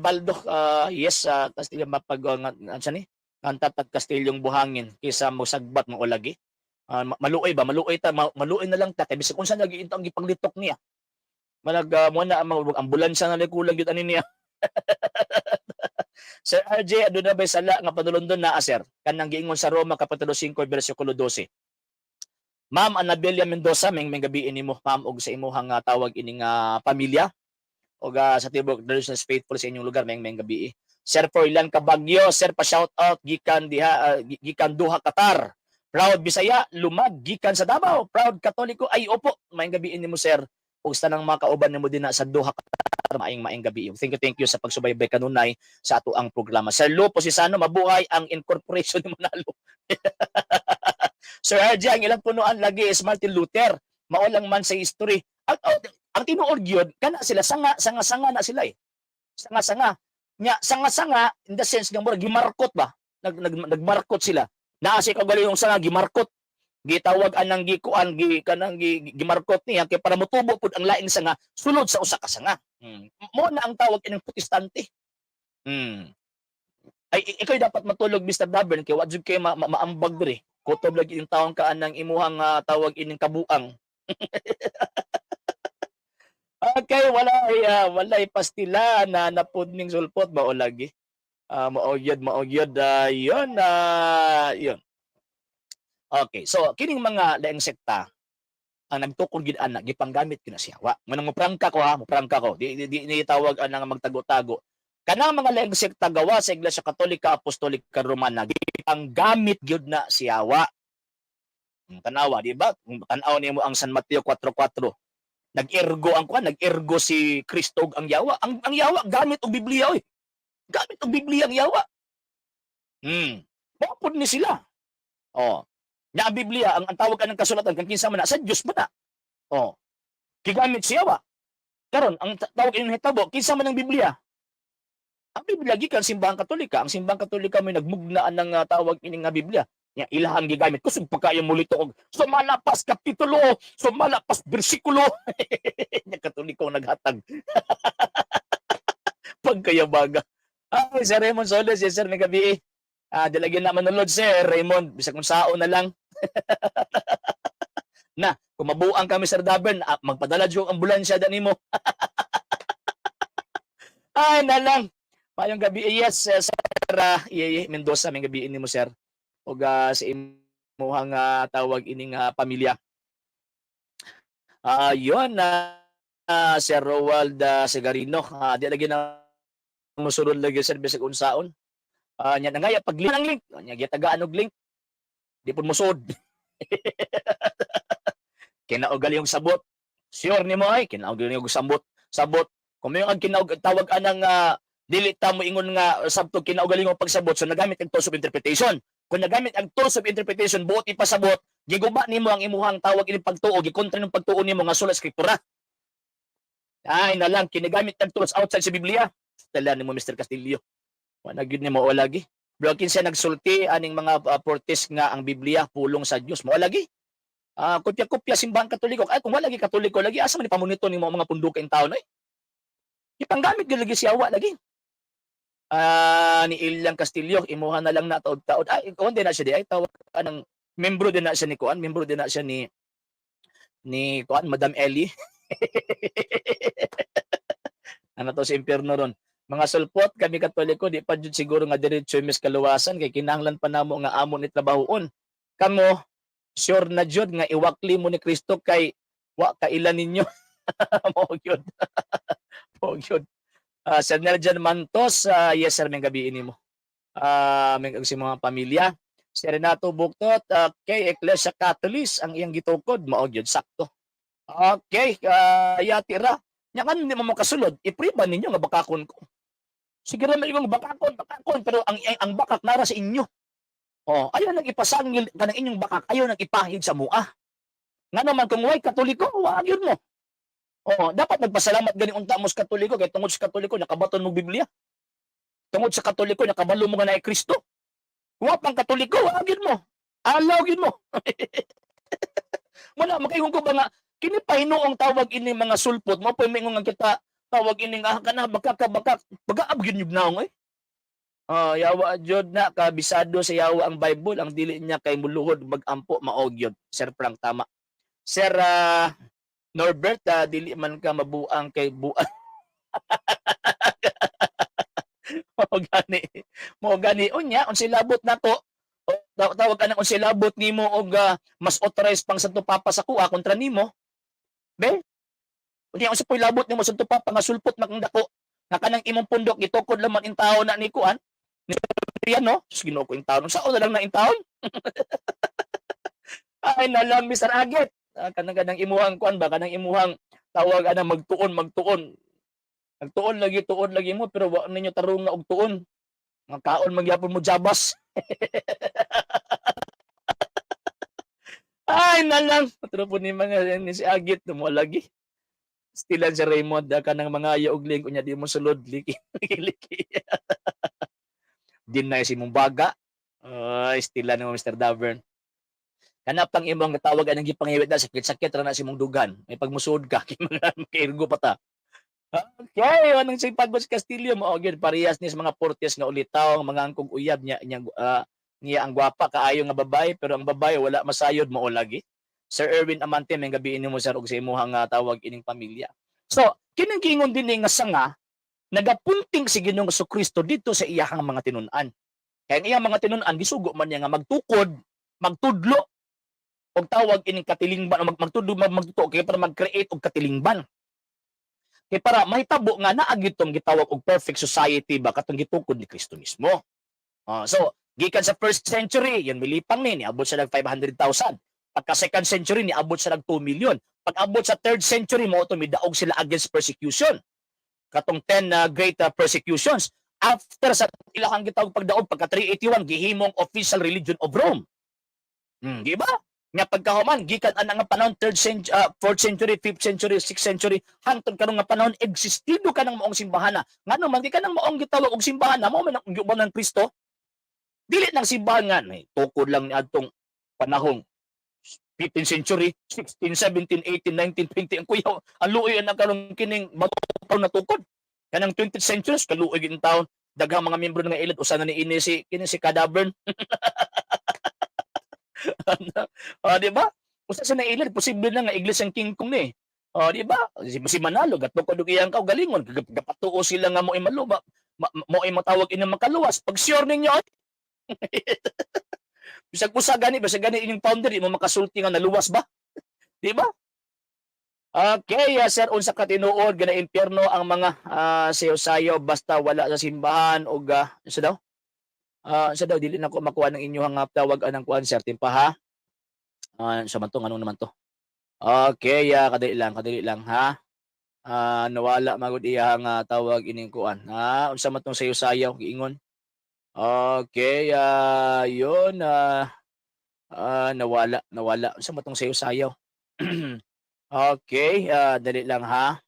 Baldo, yes, Castillo mapag ansa ni? Kantat at Castilyong buhangin kaysa mo sagbat mo ulagi. Maluoy ba? Maluoy na lang ta kay bisag unsa nagiinto ang gipanglitok niya. Mo na ang ambulansya na kulang gyud ani niya. Sir RJ aduna bay sala nga padulondon na sir kanang giingon sa Roma kapitulo 5 bersikulo 12. Ma'am Anabella Mendoza may gabi nimo ma'am og sa imuhang tawag ining pamilya. O sa tibok there is faithful sa inyong lugar may gabi. Sir Forlan Kabagyo, sir pa shout out gikan diha gikan Duha Qatar. Proud Bisaya, lumag gikan sa Davao. Proud Katoliko ay opo. May gabi nimo sir. Ug sa nang mga kauban nimo din sa Duha Qatar maing gabi. Thank you sa pagsubaybay kanunay sa ato ang programa. Sir Lo Posisano, mabuhay ang incorporation ni Manalo. Sir RJ, ang ilang punuan lagi is Martin Luther. Maulang man sa history. Ang tinuod gyud kana sila sanga na sila eh. Sanga Nya sanga-sanga in the sense nga murag gimarkot ba? Nagmarkot sila. Naa si kaugalingong sanga gimarkot. Gitawag anang gikuan kanang gimarkot niya kay para motubo pud ang laing sanga sulod sa usa ka sanga. Mo na ang tawag ining protestante. Hmm. Ay ikaw dapat matulog Mr. Davern kay wa jud kay maambag diri. Kutob lagi yung taong kaan ng imuhang tawag ining kabuang. Okay, walay pastila na napud ning sulpot mao lagi. Maogyod yun yun. Okay, so kining mga laing sekta ang nagtukod gid ana gipanggamit kina siyawa. Manang moprangka ko moprangka ko. Di tawag anang magtago-tago. Kanang mga laing sekta gawa sa Iglesia Katolika Apostolika Romana gipanggamit gyud na siyawa. Tanawa, di ba? Kung tanaw nimo ang San Mateo 4:4. Nag-ergo si Kristo ang yawa. Ang yawa gamit og Biblia oy. Gamit og Biblia ang yawa. Mapod ni sila. Oh. Na ang Biblia, ang tawag ng kasulatan kang kinsa man sa Dios ba na? Oh. Gigamit siya wa. Karon ang tawag ining hitabo, kinsa man ang Biblia? Ang Biblia gikan simbahang Katolika. Ang simbahang Katolika may nagmugnaan ng tawag ining nga Biblia. Nya ilahang gigamit kusog pa kayo mulito og sumalapas kapitulo, sumalapas bersikulo. Nya Katoliko naghatag. Pagkayabaga. Ay, Sir Raymond Soles, yes sir, may gabi. Dalagyan na manulod, Sir Raymond. Bisag kung sao na lang. Na, kung mabuang kami, Sir Davern, magpadala yung ambulansya dani mo. Ay, na lang. Mayong gabi, yes, Sir Mendoza, may gabi ini mo, Sir. O sa imuhang tawag ining pamilya. Yun, Sir Roald Segarino. Di lagi na musulod lagi, Sir, bisag unsaon. Nya nangaya pag link ang link, nya gitagaan og link. Di pud musod. Kinaugal yung sabot. Sure nimo ay kinaugal yung sabot. Sabot. Kung may ang tawag anang dili ta mo ingon nga sabto kinaugal yung pagsabot so nagamit ang tools of interpretation. Kung nagamit ang tools of interpretation buot ipasabot, giguba nimo ang imuhang tawag ini pagtuo, gikontra ng pagtuo nimo nga sulat skriptura. Ay na lang kinagamit ang tools outside sa Biblia. Tala nimo Mr. Castillo. Wala gyud ni mao lagi. Pero kinsa nagsulti aning mga portes nga ang Biblia pulong sa Dios mao lagi. Kopya-kopya simbahang Katoliko. Ay kung wala lagi Katoliko lagi asa man ipamonito nimo mga punduka in taon ay. Ipanggamit gyud lagi siyawa lagi. Ni Ilyang Castillo imuha na lang na taod-taod. Ay kuan din na siya di ay tawag anang membro din na siya ni kuan, membro din na siya ni kuan Madam Ellie. Ano to sa impierno ron. Mga sulpot kami Katoliko di pa jud siguro nga diretso mis kaluwasan kay kinahanglan pa namo nga amo ni trabahoon. Kamo sure na jud nga iwakli mo ni Kristo kay wa kailan ninyo. Mo gyud. Mo gyud. Sir Neljan Mantos, yes sir may gabi ini mo. May si mga pamilya. Si Renato Buktot, kay Iglesia Catholic ang iyang gitukod mao gyud sakto. Okay, yatira. Nya kan hindi mo makasulod, ipriban ninyo nga bakakon ko. Sige ra may bakakon pero ang bakak nara sa inyo. Ayaw nang ipasangil kanang inyong bakak, ayaw nang ipahid sa mua. Nga naman kung way Katoliko, wa gyud mo. Dapat nagpasalamat gani unta mo sa Katoliko kay tungod sa Katoliko nakabaton mo Biblia. Tungod sa Katoliko nakabalo mo nga na Kristo. Wa pang Katoliko, wa gyud mo. Alaw gyud mo. Wala makaingon ko ba nga kini pahinuong tawag ini mga sulpot mo pa mingon nga kita tawag ini nga kana bagaab gyud yung naong eh. Yawa jud na kabisado sa yawa ang Bible ang dili niya kay muluhod magampo mao gyud. Sir Frank tama. Sir Norbert dili man ka mabuang kay buang. Mo gani unya unsilabot nato. Tawag anang unsilabot nimo og mas authorized pang Santo Papa sa kuha kontra nimo. Be? Unya unsa poy labot nimo Santo Papa nga sulpot makandako. Nga kanang imong pundok gitukod laman in tawo na ni kuan. Yan no? Ginoo ko in taon. Sao na lang na in taon? Ay nalang Mr. Agit. Kanang imuhang kuan ba kanang imuhang tawag ana magtuon. Nagtuon lagi mo pero wa ninyo tarong nga og tuon. Nga kaon magyapon mo jabas. Ay nalang. Patro po ni mga ni si Agit mo lagi. Stilan si Raymond kanang mga yaugling kunya di mo sulod liki liki. Dinay si mong baga. Ay, stilan mo Mr. Davern. Kanap tang imong tawag anang gipangiwit na sakit-sakit ra na si mong dugan. May pagmusod ka kay mga makairgo pa ta. Okay, anong si Pagbos Castillo mo gyud parehas ni sa mga portes nga ulitaw, ang mga angkog uyab niya ang gwapa kaayo nga babae pero ang babae wala masayod mao lagi. Sir Erwin Amante may gabi ini mo sir og sa imong tawag ining pamilya. So, kining giingon dinhi nga sanga nagapunting si Ginoong Kristo dito sa iyahang mga tinun-an. Kaya ang iyang mga tinun-an gisugo man niya nga magtukod, magtudlo og tawag ining katilingban o magtudlo magtuto kay para mag-create og katilingban. Kay para mahitabo nga naa gyud tong gitawag og perfect society ba katong gitukod ni Kristo mismo. So gikan sa first century, yan milipang ni niabot sa nag 500,000. Pagka second century niabot sa nag 2 million. Pag abot sa third century mo to midaog sila against persecution. Katong 10 great persecutions after sa ilahang gitawag pagdaog pagka 381 gihimong official religion of Rome. Di ba? Nga pagkahuman gikan ana nga panahon 3rd century, 4th century, 5th century, 6th century hangtod karon nga panahon existido ka ng maong simbahan ngano man di ka nang maong gitawag og simbahan mo man ang giuban ng Kristo dili nang simbahan nga tukod lang ni adtong panahon 15th century, 16, 17, 18, 19, 20 ang kuyaw ang luoy na karon kining matupaw na tukod kanang 20th century kaluoy gid taon daghang mga miyembro nga ilid usa na ni ini si kini si Cadavern. Di ba? Usa sa nailad, posible na nga Iglesang King Kong ni. Di ba? Si Manalo, gatukod og iyang kaugalingon, gapatuo sila nga mo'y maluba, mo'y matawag inyong makaluwas. Pag sure ninyo, bisag usa gani inyong founder, di mo makasulti nga naluwas ba? Di ba? Okay, sir, unsa ka tinuod gana impyerno ang mga sayo-sayo basta wala sa simbahan o isa daw? Isa daw dili na ko makuha ng inyong tawag anang kuan sir timpa ha. Sa man to ano naman to? Okay, kadali lang ha. Nawala magud iyang tawag ining kuan. Unsa man tong sayo-sayaw giingon? Okay, yun nawala. Unsa man tong sayo-sayaw? Okay, dali lang ha.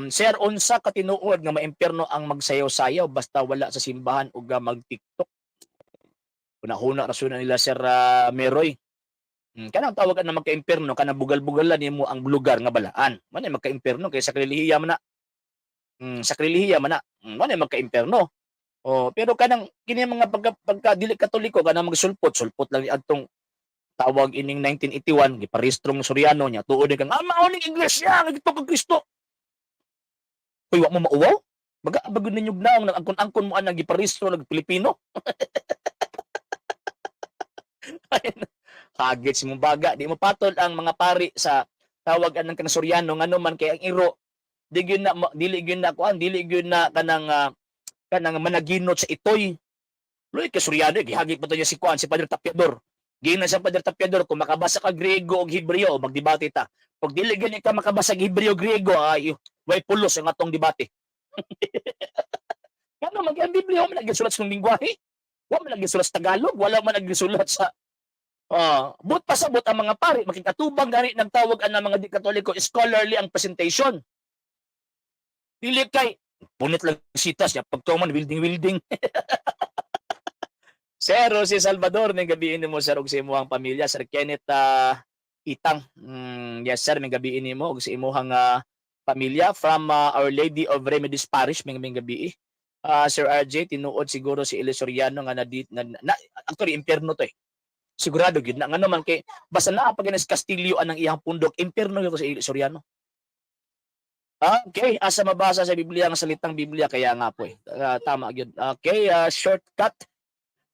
Sir, unsa ka tinuod nga maimpyerno ang magsayaw-sayaw basta wala sa simbahan ug mag-TikTok? Una-una rason nila Sir Meroy. Kanang tawag na magka-impyerno kanang bugal-bugalan nimo ang lugar nga balaan. Manay magka-impyerno kay sakrilihiya man na. Sakrilihiya man na. Manay magka-impyerno. Pero kanang kini mga pagka dili katoliko kanang magsulpot lang ni adtong tawag ining 1981 giparehistrong Suryano niya tuod kang mao ning iglesia nga gitukod Kristo. Uy, wa mo mauwaw? Bago ninyo naong nag-angkon-angkon mo anang giparehistro ng Pilipino. Hagit si mong baga. Di mo patol ang mga pari sa tawag anang kanang Suryano ngano man kay ang iro dili gyud na kanang managinot sa itoy. Luy kay Suryano gihagit pa to niya si kuan si Padre Tapiador. Giingnan sa Padre Tapiador kung makabasa ka Griego o Hebreo o magdebate ta. Pag dili gani ka makabasa Hebreo Griego ay way pulos ang atong debate. Kano ang Biblia mo nagsulat sa lingwahe? Wa man nagsulat sa Tagalog, wala man nagsulat sa but pasabot ang mga pari makikatubang gani nagtawag ang mga di-Katoliko scholarly ang presentation. Dili kay punit lang sitas ya pagtuman wilding. Sir si Salvador may gabi mo sir og sa imong pamilya Sir Kenneth Itang. Yes sir may gabi mo og sa imong pamilya from Our Lady of Remedies Parish may gabi. Sir RJ tinuod siguro si Elisoriano nga na actually impierno to sigurado gid na ngano man kay basta naa pag sa Castillo anang iyang pundok impierno yo sa Elisoriano. Okay, asa mabasa sa Biblia nga salitang Biblia kaya nga po tama gyud. Okay, shortcut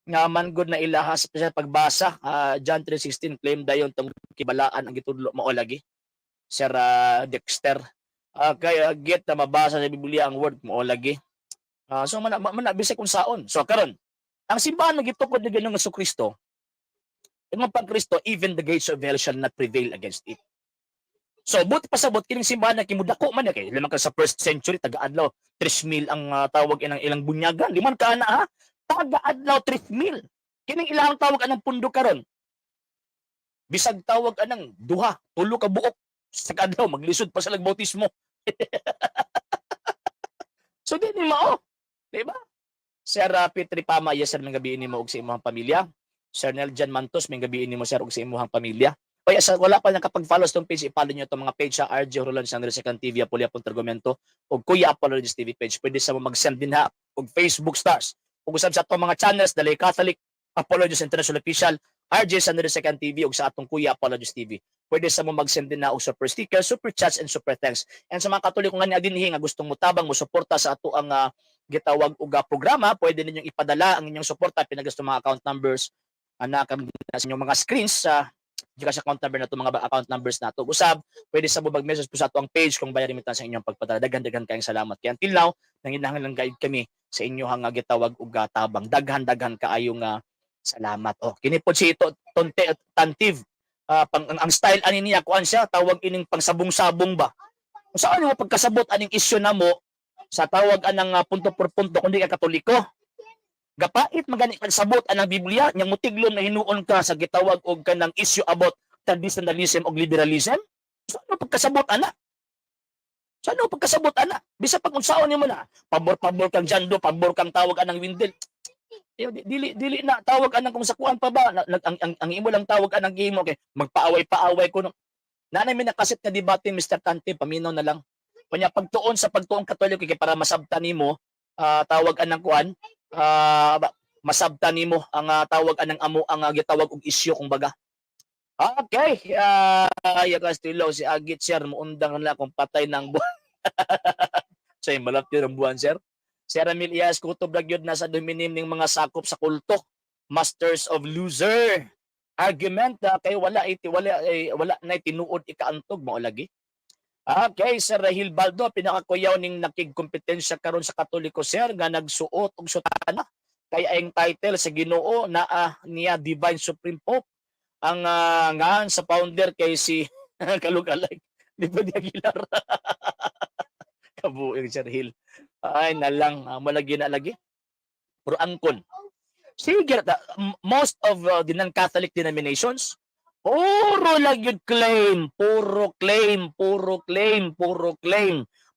nga man gud na ilahas sa pagbasa John 3:16 claim dayon tong kibalaan ang gitudlo mao lagi Sir Dexter. Kaya get na mabasa sa Biblia ang word mo lagi. So man bisag kung saon. So karon ang simbahan nga gitukod ni Ginoong Kristo ang pag Kristo even the gates of hell shall not prevail against it. So but pasabot kining simbahan na kimudako man kay limang ka sa first century taga-adlaw 3,000 ang tawag inang ilang bunyagan. Liman ka ana ha. Taga-adlaw 3,000. Kining ilang tawag anang pundo karon. Bisag tawag anang duha, tulo ka buok Sa kadlaw maglisod pa sa bautismo. So di ni mao, di ba? Sir Petri Pama, yes sir, may gabi nimo og sa imong pamilya. Sir Neljan Mantos, may gabi nimo sir og sa imong pamilya. O yes, wala pa nakapag-follow sa itong page, i-follow nyo itong mga page sa RJ Roland Sandro Second TV, Apolia Puntergomento, o Kuya Apologist TV page. Pwede sa mo mag-send din ha, og Facebook stars. Kung usab sa itong mga channels, Dalay Catholic, Apologist International Official, RJ Sandro Second TV, o sa atong Kuya Apologist TV. Pwede sa mo mag-send din na og super sticker, super chats, and super thanks. And sa mga Katoliko nga niya dinhi nga gustong mutabang mo suporta sa ato ang gitawag og programa, pwede ninyong ipadala ang inyong suporta pinagasto mga account numbers anakan sa inyong mga screens sa GCash account number nato, mga account numbers nato. Usab, pwede sa mo mag-message po sa ato ang page kung bayar remittance sa inyong pagpadala. Daghan-daghan kayong salamat. Kaya until now, nanginahanglan lang guide kami sa inyo nga gitawag og tabang. Daghan-daghan kaayo nga salamat. Oh, kini po si Tonte Tantiv. Ang style ani niya kuan siya tawag ining pangsabong-sabong ba. Kung saan mo pagkasabot aning isyu na mo sa tawag anang punto por punto kundi ka Katoliko. Gapait magani pagsabot anang Biblia nyang mutiglon na hinuon ka sa gitawag og kanang issue about traditionalism og liberalism. Saan mo pagkasabot ana? Saan mo pagkasabot ana? Bisa pag unsaon nimo na, pabor-pabor kang jando, pabor kang tawag anang Windel. Dili na tawag anang kung sa kuan pa ba ang imo lang tawag anang gihimo kay magpaaway-paaway ko no. Nanay mi nakasit nga debate Mr. Tante paminaw na lang. Kanya pagtuon sa pagtuon Katoliko kay para masabtan nimo tawag anang kuan masabtan nimo ang tawag anang amo ang gitawag og isyu kung baga. Okay, Castillo si Agit sir muundang na kung patay ng buwan. Say malapit ang buwan sir. Sir Ramil Ias kutob ra gyud nasa dominim ning mga sakop sa kulto. Masters of loser. Argument kay wala na tinuod ikaantog mao lagi. Okay, Sir Rahil Baldo, pinakakuyaw ning nakigkompetensya karon sa Katoliko, sir, nga nagsuot og sutana. Kaya ang title sa Ginoo na niya Divine Supreme Pope. Ang ngan sa founder kay si Kalugalay. Di ba di Aguilar? Kabuing Sir Hill. Ay, nalang, malagi na lagi. Pero angkon. Sige, most of the non-Catholic denominations, puro lang yun claim, puro claim.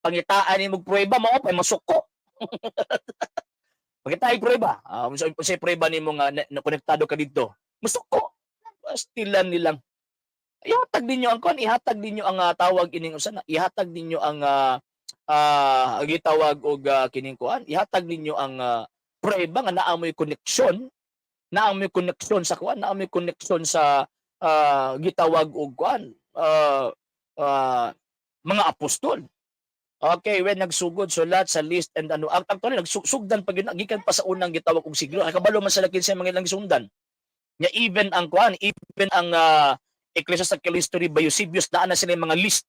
Pangitaan ni magprueba, mao pa masuko. Pangitaan prueba, sa prueba ni mo nga konektado ka dito, masuko. Pastilan nilang. Ihatag ninyo ang kon, ihatag ninyo ang tawag ining usan, ihatag ninyo ang gitawag og kining kuan, ihatag ninyo ang prueba nga naamoy koneksyon, sa kuan, naamoy koneksyon sa gitawag og kuan mga apostol. Okay, when nagsugod sulat sa list and ano actually nagsugdan pag gikan pa sa unang gitawag og siglo kabalo man sa lakin sa mga ilang gisundan nya even ang kuan even ang ecclesiastical history by Eusebius naa na sila mga list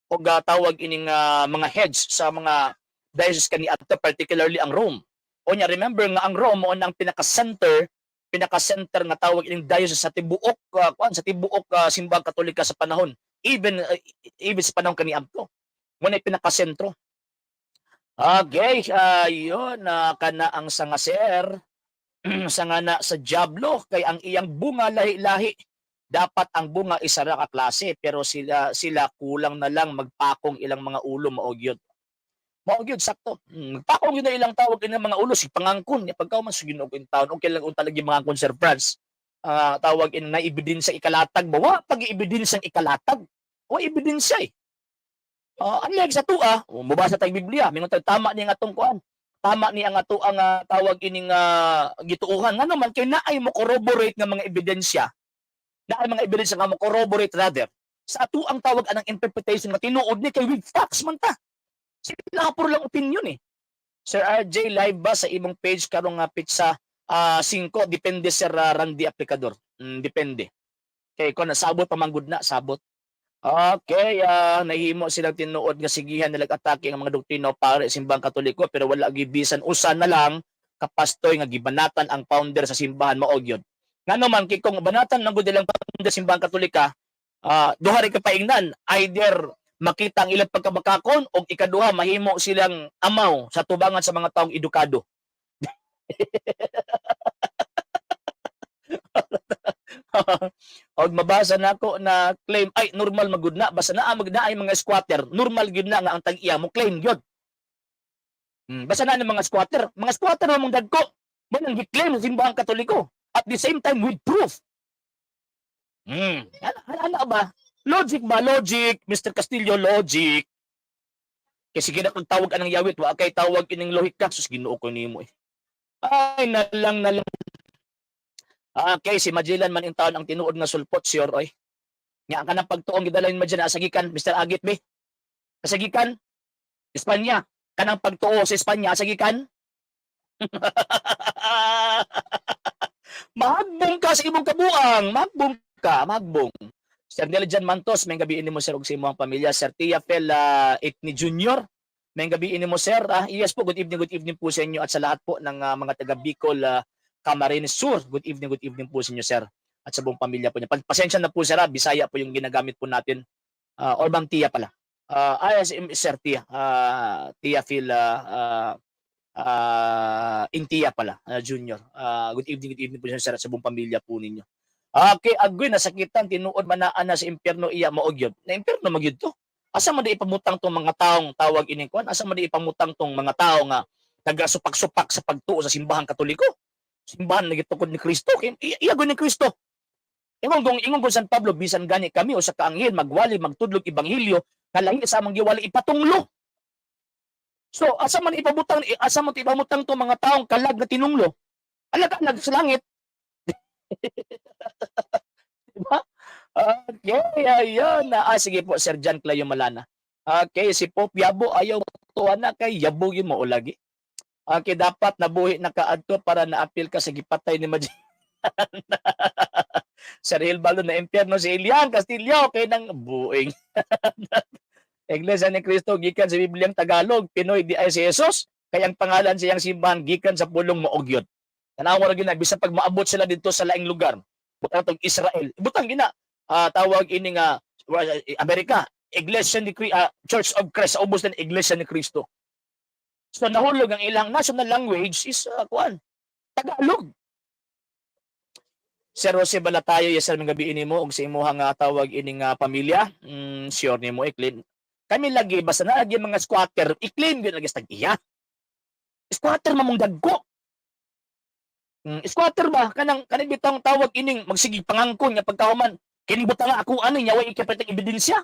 og tawag ining mga heads sa mga diocese kaniadto particularly ang Rome. O nya remember nga ang Rome mo ang pinaka-center nga tawag ining diocese sa tibuok sa tibuok simbang Katolika sa panahon even sa panahon kaniadto mo na pinaka-sentro. Okay, yun kana ang sanga sir sangana sa Diablo kay ang iyang bunga lahi-lahi dapat ang bunga isa ra ka klase pero sila kulang na lang magpakong ilang mga ulo maogyod sakto. Magpakong yun na ilang tawag ilang mga ulo si pangangkon ni pagkaw man sa Ginoo in town okay lang unta lagi mga Sir Franz tawag in na ebidensya ikalatag bawa pag ebidensya ikalatag o ebidensya unlike sa tua mubasa tayong Biblia mingon tama ni nga atong kuan tama ni ang ato ang tawag ining gituuhan nga naman kay naay mo corroborate nga mga ebidensya na mga ebidensya nga mo corroborate rather sa ato ang tawag anang interpretation nga tinuod ni kay with facts man ta sila puro lang opinion Sir RJ live ba sa imong page karong pizza 5 depende Sir Randy Aplicador depende kay kun nasabot pa manggod na sabot. Okay, nahimo silang tinuod nga sigihan nalag-atake ang mga doktrino para simbang Katoliko pero wala gibisan usa na lang kapastoy nga gibanatan ang founder sa simbahan maogyod. Ngano man kay kung banatan lang gud ilang founder simbang Katolika, duha ri ka paingnan either makita ang ilang pagkabakakon o ikaduha mahimo silang amaw sa tubangan sa mga taong edukado. Og mabasa nako na claim ay normal magud na basta naa magna ay mga squatter, normal gyud na nga ang tag-iya mo claim gyud. Basta na ng mga squatter na mong dagko, mo nang gi-claim sa simbahang Katoliko at the same time with proof. Ano ba? Logic ba? Logic, Mr. Castillo, logic. Kasi gina kung tawag anang yawit, wa kay tawag ining lohik ka, sus Ginoo ko nimo eh. Ay, nalang. Okay, si Magellan man in taon ang tinuod nga sulpot, sure, oy. Nga ka ng pagtuong gidalain mo dyan, asagikan, Mr. Agit, be. Asagikan, Espanya. Kanang pagtuo sa Espanya, asagikan. Magbong ka sa imong kabuang, magbong. Sir Nelijan Mantos, may gabi ini mo sir og sa imong pamilya. Sir Tia Fel Itni Jr., may gabi ini mo sir. Yes po, good evening po sa inyo at sa lahat po ng mga taga Bicol, Camarines Sur. Good evening po sa inyo sir at sa buong pamilya po niya. Pasensya na po sir, Bisaya po yung ginagamit po natin. Or bang Tia pala. Sir Tia, Tia Phil Intia pala, Junior. Good evening po sir at sa buong pamilya po ninyo. Okay, agoy nasakitan tinuod manaan na sa impyerno iya maogyod. Na impyerno magyud to. Asa man di ipamutang tong mga taong tawag ining kuan? Asa man di ipamutang tong mga tao nga nagasupak-supak sa pagtuo sa simbahang Katoliko? Simbahan na gitukod ni Kristo. Iyagon ni Kristo. Ingon kung San Pablo bisan gani kami o sa kaanghel magwali magtudlog ibanghilyo kalahi sa among giwali ipatunglo. So asa man ipamutang tong mga taong kalag na tinunglo? Alag sa langit. Diba? Okay, ayun. Sige po, Sir John Clayo Malana. Okay, si Pope Yabo, ayaw tuwa na kay Yabo yung mo lagi. Okay, dapat nabuhi na kaadto para na-appeal ka sa gipatay ni Magellan. Sir Hilbalo na impyerno si Elian Castillo, okay nang buing. Iglesia ni Cristo, gikan sa Bibliang Tagalog, Pinoy di ay si Jesus, kayang pangalan siyang simbahan, gikan sa pulong Maogyod. Tanawa ra gina bisan pag maabot sila dito sa laing lugar. Butang tong Israel. Butang gina tawag ini nga Amerika, Iglesia ni Church of Christ, ubos din Iglesia ni Cristo. So nahulog ang ilang national language is Tagalog. Sir Jose Balatayo, yes sir, mga gabi ini mo og sa imuhang tawag ining pamilya. Sure nimo i-claim. Kami lagi basta na lagi mga squatter, i-claim gyud lagi tag iya. Squatter mamong dagko. Squatter ba kanang bitang tawag ining magsigi pangangkon nga pagkahuman kining butang ako ani nya way ikapatag ebidensya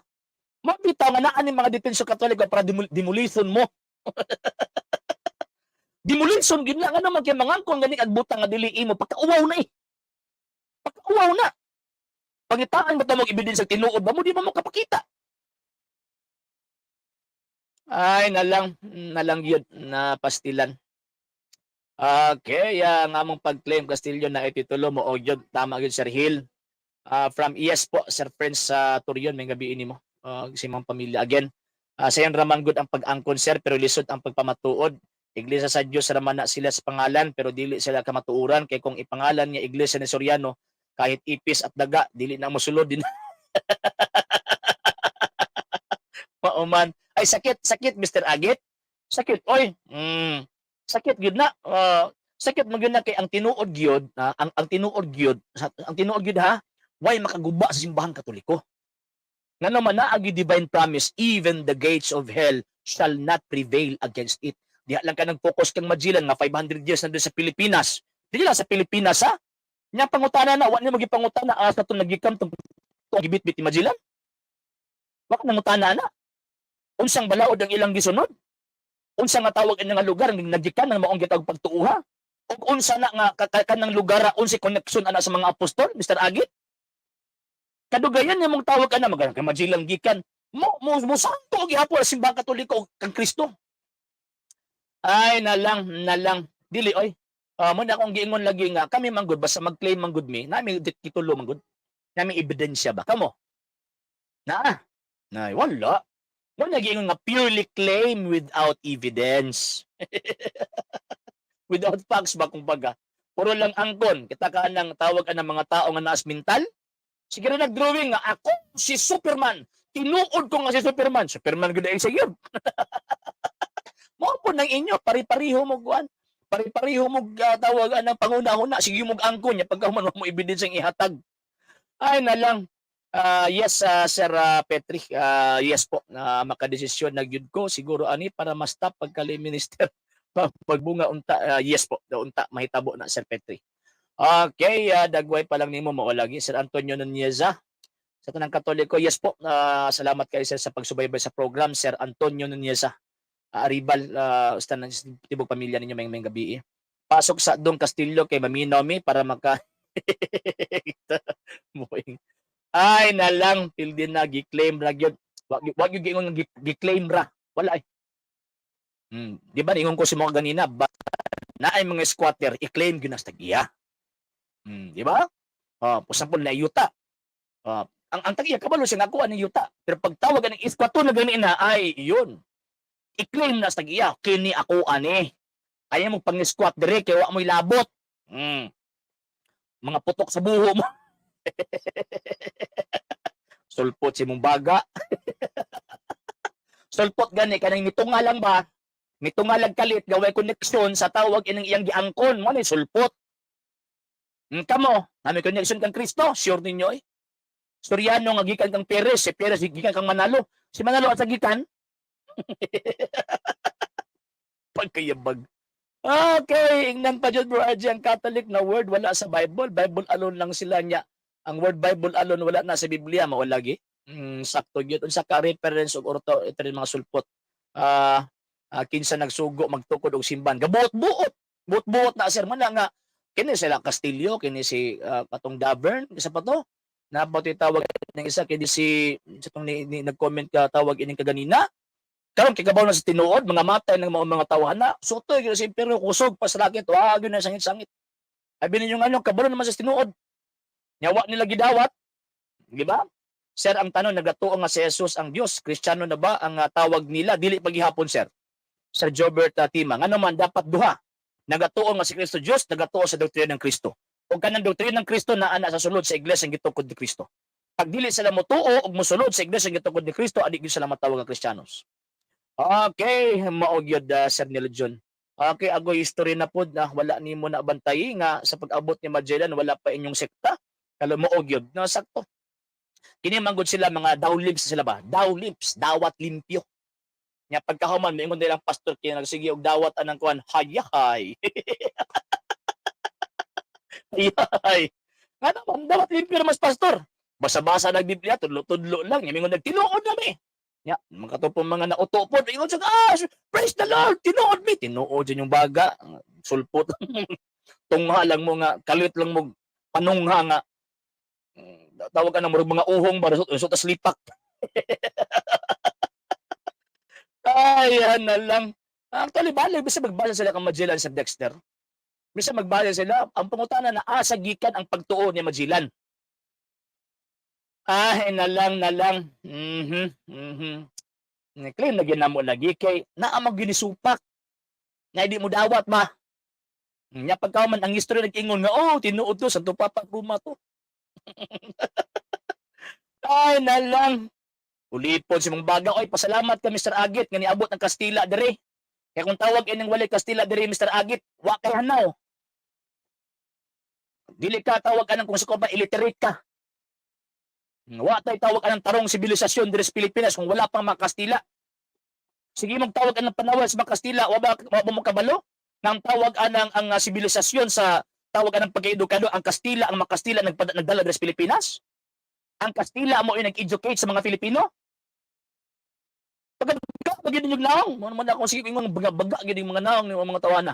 mabitaw nga naa ni mga depenso Katoliko para demolition mo. Demolition gid na ano man kay mangangkon gani ag butang nga dili imo pagkauwaw na pagkauwaw na pangitaan ba ta mo ebidensya tinuod ba mo di mo kapakita. Ay nalang gyud na pastilan. Okay, nga mong pag-claim Castillo na ititulo mo o yun, tama yun Sir Hill. From ES po, Sir Prince Turion, may gabi ini mo. Si mga pamilya. Again, sayang raman good ang pag-angkon sir, pero lisod ang pagpamatuod. Iglesia sa Diyos raman na sila sa pangalan, pero dili sila kamatuuran. Kaya kung ipangalan niya Iglesia ni Soriano, kahit ipis at daga, dili na musulod din. Mauman. Ay, sakit, Mr. Agit. Sakit, oy. Sakit gyud na sakit mo gyud na kay ang tinuod gyud ang tinuod gyud ha way makaguba sa simbahang Katoliko nga naman naa gyud divine promise even the gates of hell shall not prevail against it. Diha lang ka nag-focus kang Magellan nga 500 years na sa Pilipinas, dili lang sa Pilipinas ha nya pangutana na wa ni magipangutana asa to nagikam tong gibit-bit ni Magellan wa ka nangutana na unsang balaod ang ilang gisunod. Unsa nga tawag nga lugar nagdikan nang maong gitawag pagtuuha ug unsa na nga kanang lugar unsa connection ana sa mga apostol Mr. Agit kadugayan nimong tawag ana magkay Magellan gikan mo santo gihapon sa simbahang Katoliko kang Kristo. Ay nalang dili oy mo na akong giingon lagi nga kami manggod basta mag-claim manggod mi nami titulo manggod nami ebidensya ba kamo na wala. Mo naging nga purely claim without evidence. Without facts ba kumbaga. Puro lang angkon. Kita ka nang tawag ka ng mga tao nga naas mental. Sige na nag-drawing nga ako si Superman. Tinuod ko nga si Superman. Superman gud ay sayod. Mo po nang inyo pari-pariho mo guan. Pari-pariho mo tawagan ng panguna-una. Sige mo angkon nya pagka mo ebidence ang ihatag. Ay na lang. Yes, Sir Petri, yes po na makadesisyon na gyud ko siguro ani para ma-stop pagkali minister pagbunga unta, yes po, daw unta mahitabo na Sir Petri. Okay, dagway pa lang nimo mao lagi Sir Antonio Nuneza sa tanang Katoliko. Yes po, salamat kayo sir sa pagsubaybay sa program Sir Antonio Nuneza. Arribal, usta ng tibok pamilya ninyo may gabi. Pasok sa Dong Castillo kay Maminaw mi para maka Muing. Ay na lang pildi na gi-claim ra gyud. Wag gyud giingon nga gi-claim ra. Wala ay. Di ba ingon ko si mo ganina ba naay mga squatter i-claim gyud na sa tagiya. Di ba? Pusampol na yuta. Ang tagiya kabalo siya nga kuha ng yuta. Pero pagtawag ng squatter na gani na ay yun. I-claim na sa tagiya kini ako ani. Kaya mo pang-squat dire kay wa mo ilabot. Mga putok sa buho mo. Sulpot si mong baga. Sulpot gani kanang mitunga lang ba? Mitunga lang kalit gaway koneksyon sa tawag inang iyang giangkon mo ni sulpot. Kamo, nami connection kang Kristo, sure ninyo eh. Suryano nga gikan kang Perez, si Perez gikan kang Manalo. Si Manalo at sa gikan. Pagkayabag. Okay, ingnan pa dyan bro RJ, ang Catholic na word wala sa Bible. Bible alone lang sila niya. Ang word Bible alone wala na sa Biblia, mao lagi. Sakto gyud unsa ka reference og orto ito rin mga sulpot. Kinsa nagsugo magtukod og simbahan. Gabuot-buot. Buot-buot na sir man nga kini sila Castillo, kini si katong Davern, isa pa to. Napati tawag ng isa kini si itong ni nag-comment ka tawag ining kaganina. Karon kagabaw na sa tinuod, mga matay ng mga tawhana. Sutoy gyud si pero kusog pa sa lakit, wa gyud na sangit-sangit. Abi ninyo ano, kabalo naman sa tinuod. Nyawa nila gidawat. Di ba? Sir, ang tanong nagatuo nga si Jesus ang Dios, Kristiyano na ba ang tawag nila dili paghihapon sir? Sir Jobert Tima, ngano man dapat duha. Nagatuo nga si Kristo Dios, nagatuo sa doktrina ng Kristo. O kanang doktrina ng Kristo naa na sa sulod sa iglesia ang gitukod ni Kristo. Pag dili sila motuo ug mosulod sa iglesia ang gitukod ni Kristo, adi gyud sila matawag nga Kristiyanos. Okay, mao gyud Sir Nilo John. Okay, agoy history na pod na wala nimo na bantay nga sa pag-abot ni Magellan wala pa inyong sekta. Kalo mao gyud na sakto. Kini manggod sila mga dawlips sila ba? Dawlips, dawat limpyo. Nya pagkahuman moingon nilang pastor kay nagsige og dawat anang kuan hayahay. Hayahay. Nga naman dawat limpyo mas pastor. Basa-basa nag Biblia tudlo-tudlo lang, mingon nagtinuod na mi. Ya, makatupong mga nauto po. Ingon sa praise the Lord, tinuod mi. Tinuod dyan yung baga. Sulpot. Tungha lang mo nga, kalit lang mo, panungha nga. Tawag ka ng mga uhong, barasot tas lipak. Ay, na lang. Actually, bali, bisa magbasa sila kang Magellan sa Dexter. Bisa magbasa sila, ang pangutana na asagikan ang pagtuo ni Magellan. Na lang. Claim na ginamo lagi kay naamang ginisupak. Nga hindi mo dawat ba? Nya pagkauman ang history nag-ingon nga tinuod to sa Papa Guma to. Ay na lang. Ulipod si mong baga oy pasalamat ka Mr. Agit nga niabot ng Kastila diri. Kaya kung tawag ining walay Kastila diri Mr. Agit, wa kay hanaw. Dili ka tawag anang kung sa pa illiterate ka. Wa tay tawag anang tarong sibilisasyon diri sa Pilipinas kung wala pang mga Kastila. Sige mong tawag anang panawal sa mga Kastila, wa ba mo kabalo? Nang tawag anang ang sibilisasyon sa tawag anang pagkaedukado ang Kastila, ang mga Kastila nagdala diri sa Pilipinas? Ang Kastila mo yung nag-educate sa mga Filipino? Pagka yung naong, man ako sige yung mga baga gid mga naong ng mga tawana.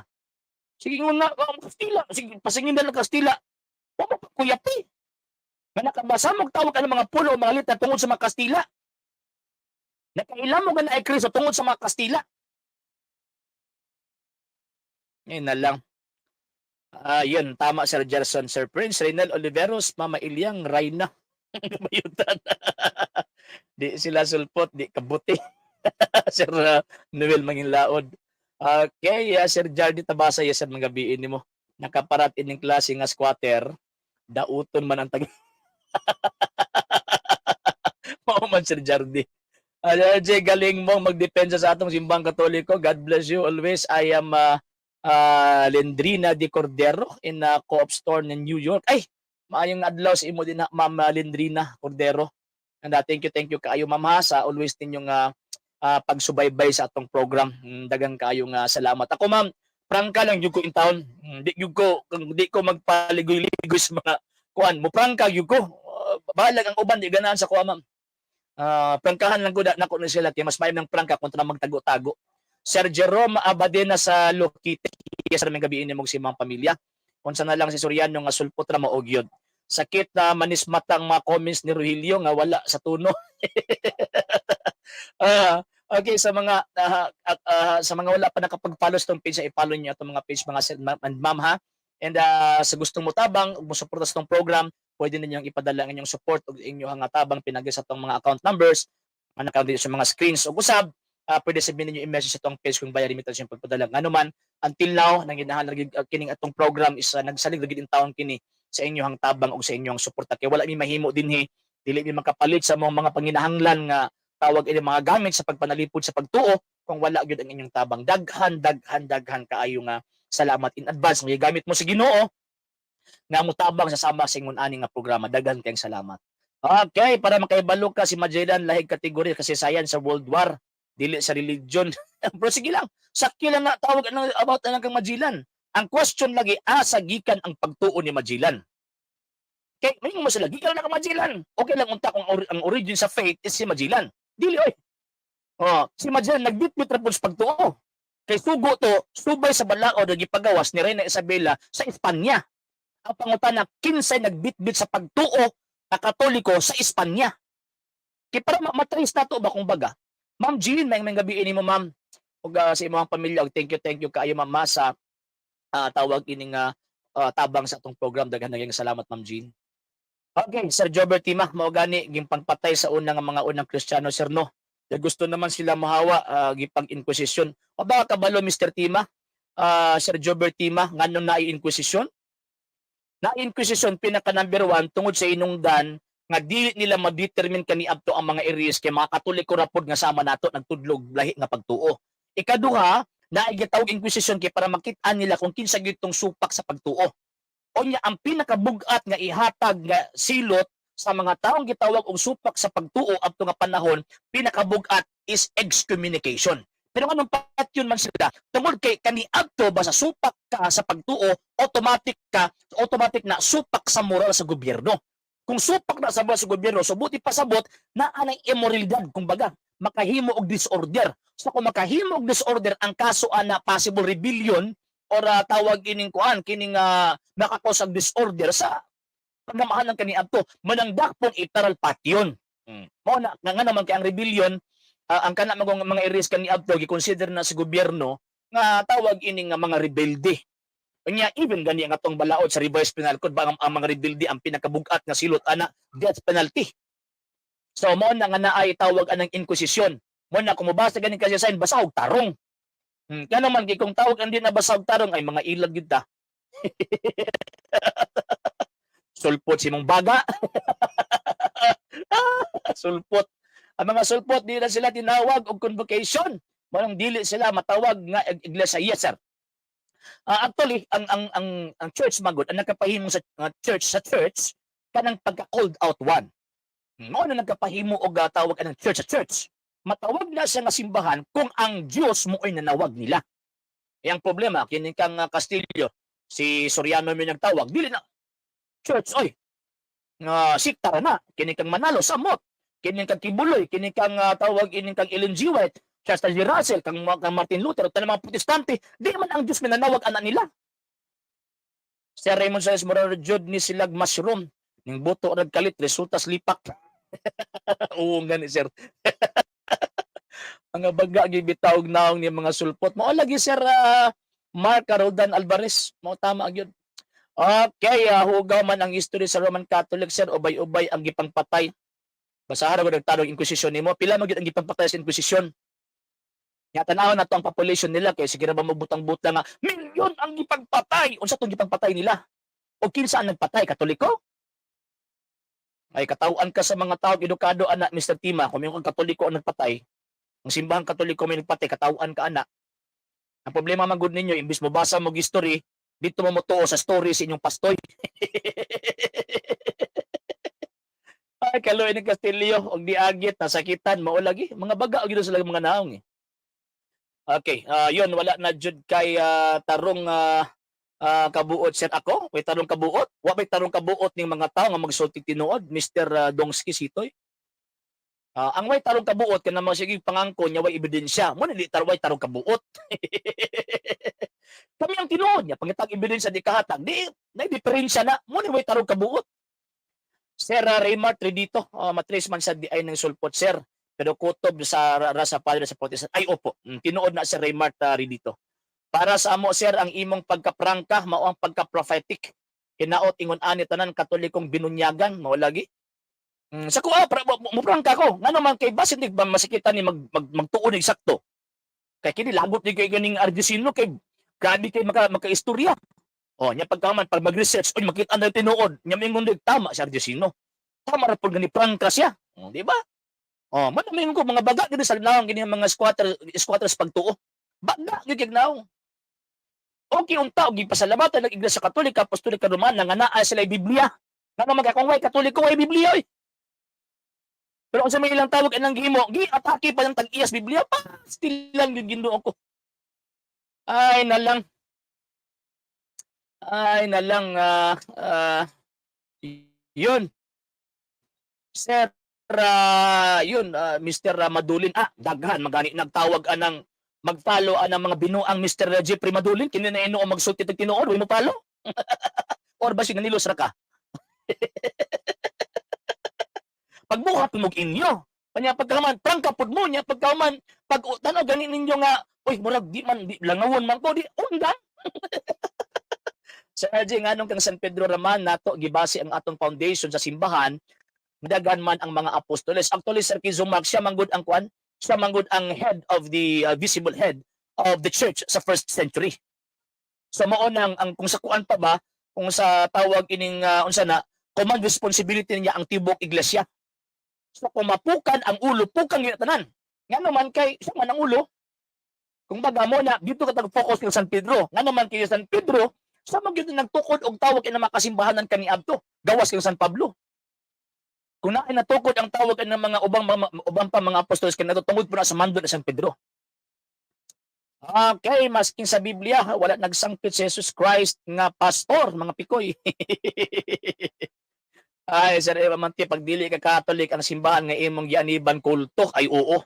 Sige yung na Kastila, sige pasingin na ng Kastila. Wa mo kuyapi. Nga nakabasa mo tawag ka ng mga pulo, mga lita tungod sa mga Kastila. Nakailan mo ka na ay Kristo tungod sa mga Kastila. Ngayon na lang. Yun, tama Sir Gerson, Sir Prince, Reynel Oliveros, Mama Ilyang, Rayna. Mayutan. Di sila sulpot, di kabuti. Sir Noel Manginlaod. Okay, Sir Jardy Tabasa, yes, mga gabiin ni mo. Nakaparat ining klase nga squatter, dauton man ang tagi. Mao man Sir Jardy. RJ, galing mo magdepensa sa atong simbang Katoliko. God bless you always. I am Lendrina de Cordero in Co-op Store in New York. Ay, Maayong adlaw sa imo din ha, Ma'am Lindrina Cordero. And thank you kaayo ma'am ha, sa always ninyong pagsubaybay sa atong program. Daghang kaayo nga salamat. Ako ma'am, prangka lang jud ko in town. Di ko magpaligoy-ligoy sa mga kuan. Mo prangka jud ko. Bahalag ang uban di ganahan sa kuha ma'am. Prangkahan lang ko nako na sila kay mas may ng prangka kontra magtago-tago. Sir Jerome Abadena sa Lokite, sa naming gabi ini mong si mga pamilya. Unsa na lang si Soriano nga sulpot ra maog yun. Sakit na manismatang mga comments ni Rogelio nga wala sa tuno. Okay, sa mga wala pa nakapag-follow sa itong page, i-follow niyo itong mga page mga sir and ma'am ha. And sa gustong mo tabang, mo suporta sa itong program, pwede ninyong ipadala ang inyong support o inyong tabang pinagi sa itong mga account numbers, account sa mga screens o usab. Pwede sabihin ninyo i-message itong page kung bayar remittance yung pagpadala. Nga naman, until now, nanginahan kining atong program is nagsalig lagi din taon kini sa inyong tabang o sa inyong suporta. Kaya wala mi mahimo dinhi, dili mi makapalit sa mga panginahanglan nga tawag ini mga gamit sa pagpanalipod sa pagtuo kung wala gyud ang inyong tabang. Daghan kaayo nga salamat in advance nga gamit mo sa Ginoo nga mo tabang sa sama sa ingon ani nga programa. Daghan kayong salamat. Okay, para makaibalo ka si Magellan lahig kategorya kasi science sa World War, dili sa religion. Pero sige lang, sakyo lang na tawag about kang Magellan. Ang question lagi, asa gikan ang pagtuo ni Magellan? Kay may mo sila gikan na ka Magellan. Okay lang unta kung ang origin sa faith is si Magellan. Dili oy. Si Magellan nagbitbit ra pud sa pagtuo. Kay sugo to, subay sa balaod nga gipagawas ni Reina Isabela sa Espanya. Ang pangutana, kinsay nagbitbit sa pagtuo na Katoliko sa Espanya? Kay para matrace nato ba kung baga. Ma'am Jean, may gabi ini mo ma'am. Ug sa imong pamilya, thank you kaayo ma'am sa tawag ining tabang sa atong program. Daghan naging salamat ma'am Jean. Okay, Sir Jobert Tima, mao gani ging pangpatay sa mga unang Kristiyano sir no. Gusto naman sila mahawa gipag-inquisition. O ba kabalo Mr. Tima? Sir Jobert Tima, nganong na-inquisition? Na-inquisition pinaka number 1 tungod sa inungdan nga dili nila ma-determine kani adto ang mga areas kay mga Katoliko ra pod nga sama nato nagtudlog lahi nga pagtuo. Ikaduha, naigitawag inquisition kay para makit-an nila kung kinsa gyud tong supak sa pagtuo. O niya ang pinakabug-at nga ihatag nga silot sa mga taong gitawag og supak sa pagtuo adto nga panahon, pinakabug-at is excommunication. Pero anong patyon man sila? Tungod kay kaniadto ba sa supak ka sa pagtuo, automatic na supak sa moral sa gobyerno. Kung supak na sa moral sa gobyerno, so buti pasabot na anay immoralidad, kumbaga, makahimo og disorder. So kung makahimo og disorder, ang kaso ana possible rebellion or tawag kining kining nakakos og disorder sa pagmamahalan kaniadto, manangdak pong iteral patyon. Mao na nga naman kay ang rebellion, ang kana mga areas kaniadto gi-consider na sa gobyerno nga tawag ining mga rebelde. Unya even gani ang atong balaod sa revised penal code ba ang mga rebelde ang pinakabug-at nga silot ana death penalty. So mo na nga naay tawag anang inquisition. Mo na kung mabasa gani kasi sign basa og tarong. Kaya naman kung tawag ang di na basa og tarong ay mga ilag gyud ta. Sulpot si mong baga. Sulpot. Ang mga sulpot di na sila tinawag og convocation. Manang dili sila matawag nga iglesia. Yes sir. Actually ang church magod ang nakapahimo sa church kanang pagka-called out one. Mao na nagkapahimo og tawag anang church sa church. Matawag na siya nga simbahan kung ang Dios mo ay nanawag nila. Yang problema kini kang Castillo, si Soriano mi nagtawag, dili na church oy. Nga sikta na kini kang Manalo samot. Kini kang Kibuloy, kini kang tawag ini kang Ellen G. White, Charles G. Russell, kang Martin Luther, at mga protestante, di man ang Diyos minanawag anak nila. Si Raymond Saez Morales Jud ni silag mushroom, ning buto rag kalit, resultas lipak. Oo nga ni sir. Mga baga gibitawag naong ni mga sulpot. Mao lagi sir Mark Roldan Alvarez, mao tama gyud. Okay, hugaw man ang history sa Roman Catholic sir, ubay-ubay ang gipangpatay. Basahan ko nagtanong inquisition nimo, pila mo gyud ang gipangpatay sa inquisition? Nya tan-aw na to ang population nila kay sige ra ba magbutang-butang nga milyon ang gipangpatay. Unsa tong gipangpatay nila? O kinsa ang nagpatay, Katoliko? Ay katawaan ka sa mga tao edukado ana Mr. Tima, kung yung Katoliko ang nagpatay, ang simbahang Katoliko may nagpatay, katawaan ka ana. Ang problema man gud ninyo imbis mo basa mo history, dito mo mutuo sa story sa inyong pastoy. Ay, Kaloy ni Castillo, og diagit, nasakitan, mao lagi. Mga baga, og sila mga naong. Okay, yun, wala na jud kay tarong kabuot sir ako. May tarong kabuot. Wa may tarong kabuot ning mga tao nga magsulti tinuod, Mr. Dongski Sitoy. Ang way tarong kabuot kana mga sige pangangko nya way ebidensya. Mo di tarway tarong kabuot. Kami ang tinuod niya pangitag ebidensya di kahatag. Di na diferensya na mo ni way tarong kabuot. Sir Raymart Redito, matris man sa di ay ng sulpot sir. Pero kutob sa rasa padre sa protestant. Ay opo, tinuod na si Raymart Redito. Para sa amo sir ang imong pagkaprangka mao ang pagka-prophetic. Hinaot ingon ani tanan katolikong binunyagan mao lagi. Sa ko mo prangka ko. Ngano man kay basin dig ba masikitan ni magtuon ig sakto. Kay kini lagot ni kay ganing Argesino kay grabe kay maka-istorya. Nya pagkaman pag mag-research oy makita na tinuod nya mingon dig tama si Argesino. Tama ra pud gani prangka siya. Di ba? Man mingon ko mga baga gid sa naong gini mga squatters pagtuo. Baga gid naong. Okay unta og gipasalamatan ng Iglesia Katolika, Apostolika Romana nga naa sila Biblia. Ngano magakong way Katoliko way Biblia oy. Pero kung sa may ilang tawag anang gihimo, gi-atake pa ng tag-iyas Biblia pa. Still lang yung ginuo ko. Ay na lang. Yun. Sir, yun, Mr. Madulin. Daghan, magani nagtawag anang mag-follow anang mga binuang Mr. Jeffrey Madulin. Kini na inuo magsulti tag tinuod, mo follow? Or ba siya nilos ra ka? Pagbuhat mo inyo. Kanya pagkaman prangka pud mo nya pagkaman pag tanaw gani ninyo nga oy murag di langawon man ko di undang. Sa nganong kang San Pedro Raman nato gibase ang atong foundation sa simbahan dagan man ang mga apostoles. Actually Sir Kizumak siya manggod ang kwan, siya manggod ang head of the visible head of the church sa first century. So mao nang ang kung sa kuan pa ba kung sa tawag ining unsa na command responsibility niya ang tibok iglesia. So kung mapukan ang ulo, pukan yun tanan. Nga naman kay, siya man ang ulo. Kung baga mo na, dito ka tag-focus kay San Pedro. Nga naman kay San Pedro, sa mga yun nagtukod og tawag na makasimbahanan kani Abto. Gawas kay San Pablo. Kung naay natukod ang tawag ng mga ubang pa mga apostoles, kaya natutungod po na sa mando na San Pedro. Okay, masking sa Biblia, wala nagsangpit si Jesus Christ nga pastor, mga pikoy. Ay, Sir Evamanti, pag dili ka Catholic, ang simbahan nga imong gianiban kulto, ay oo.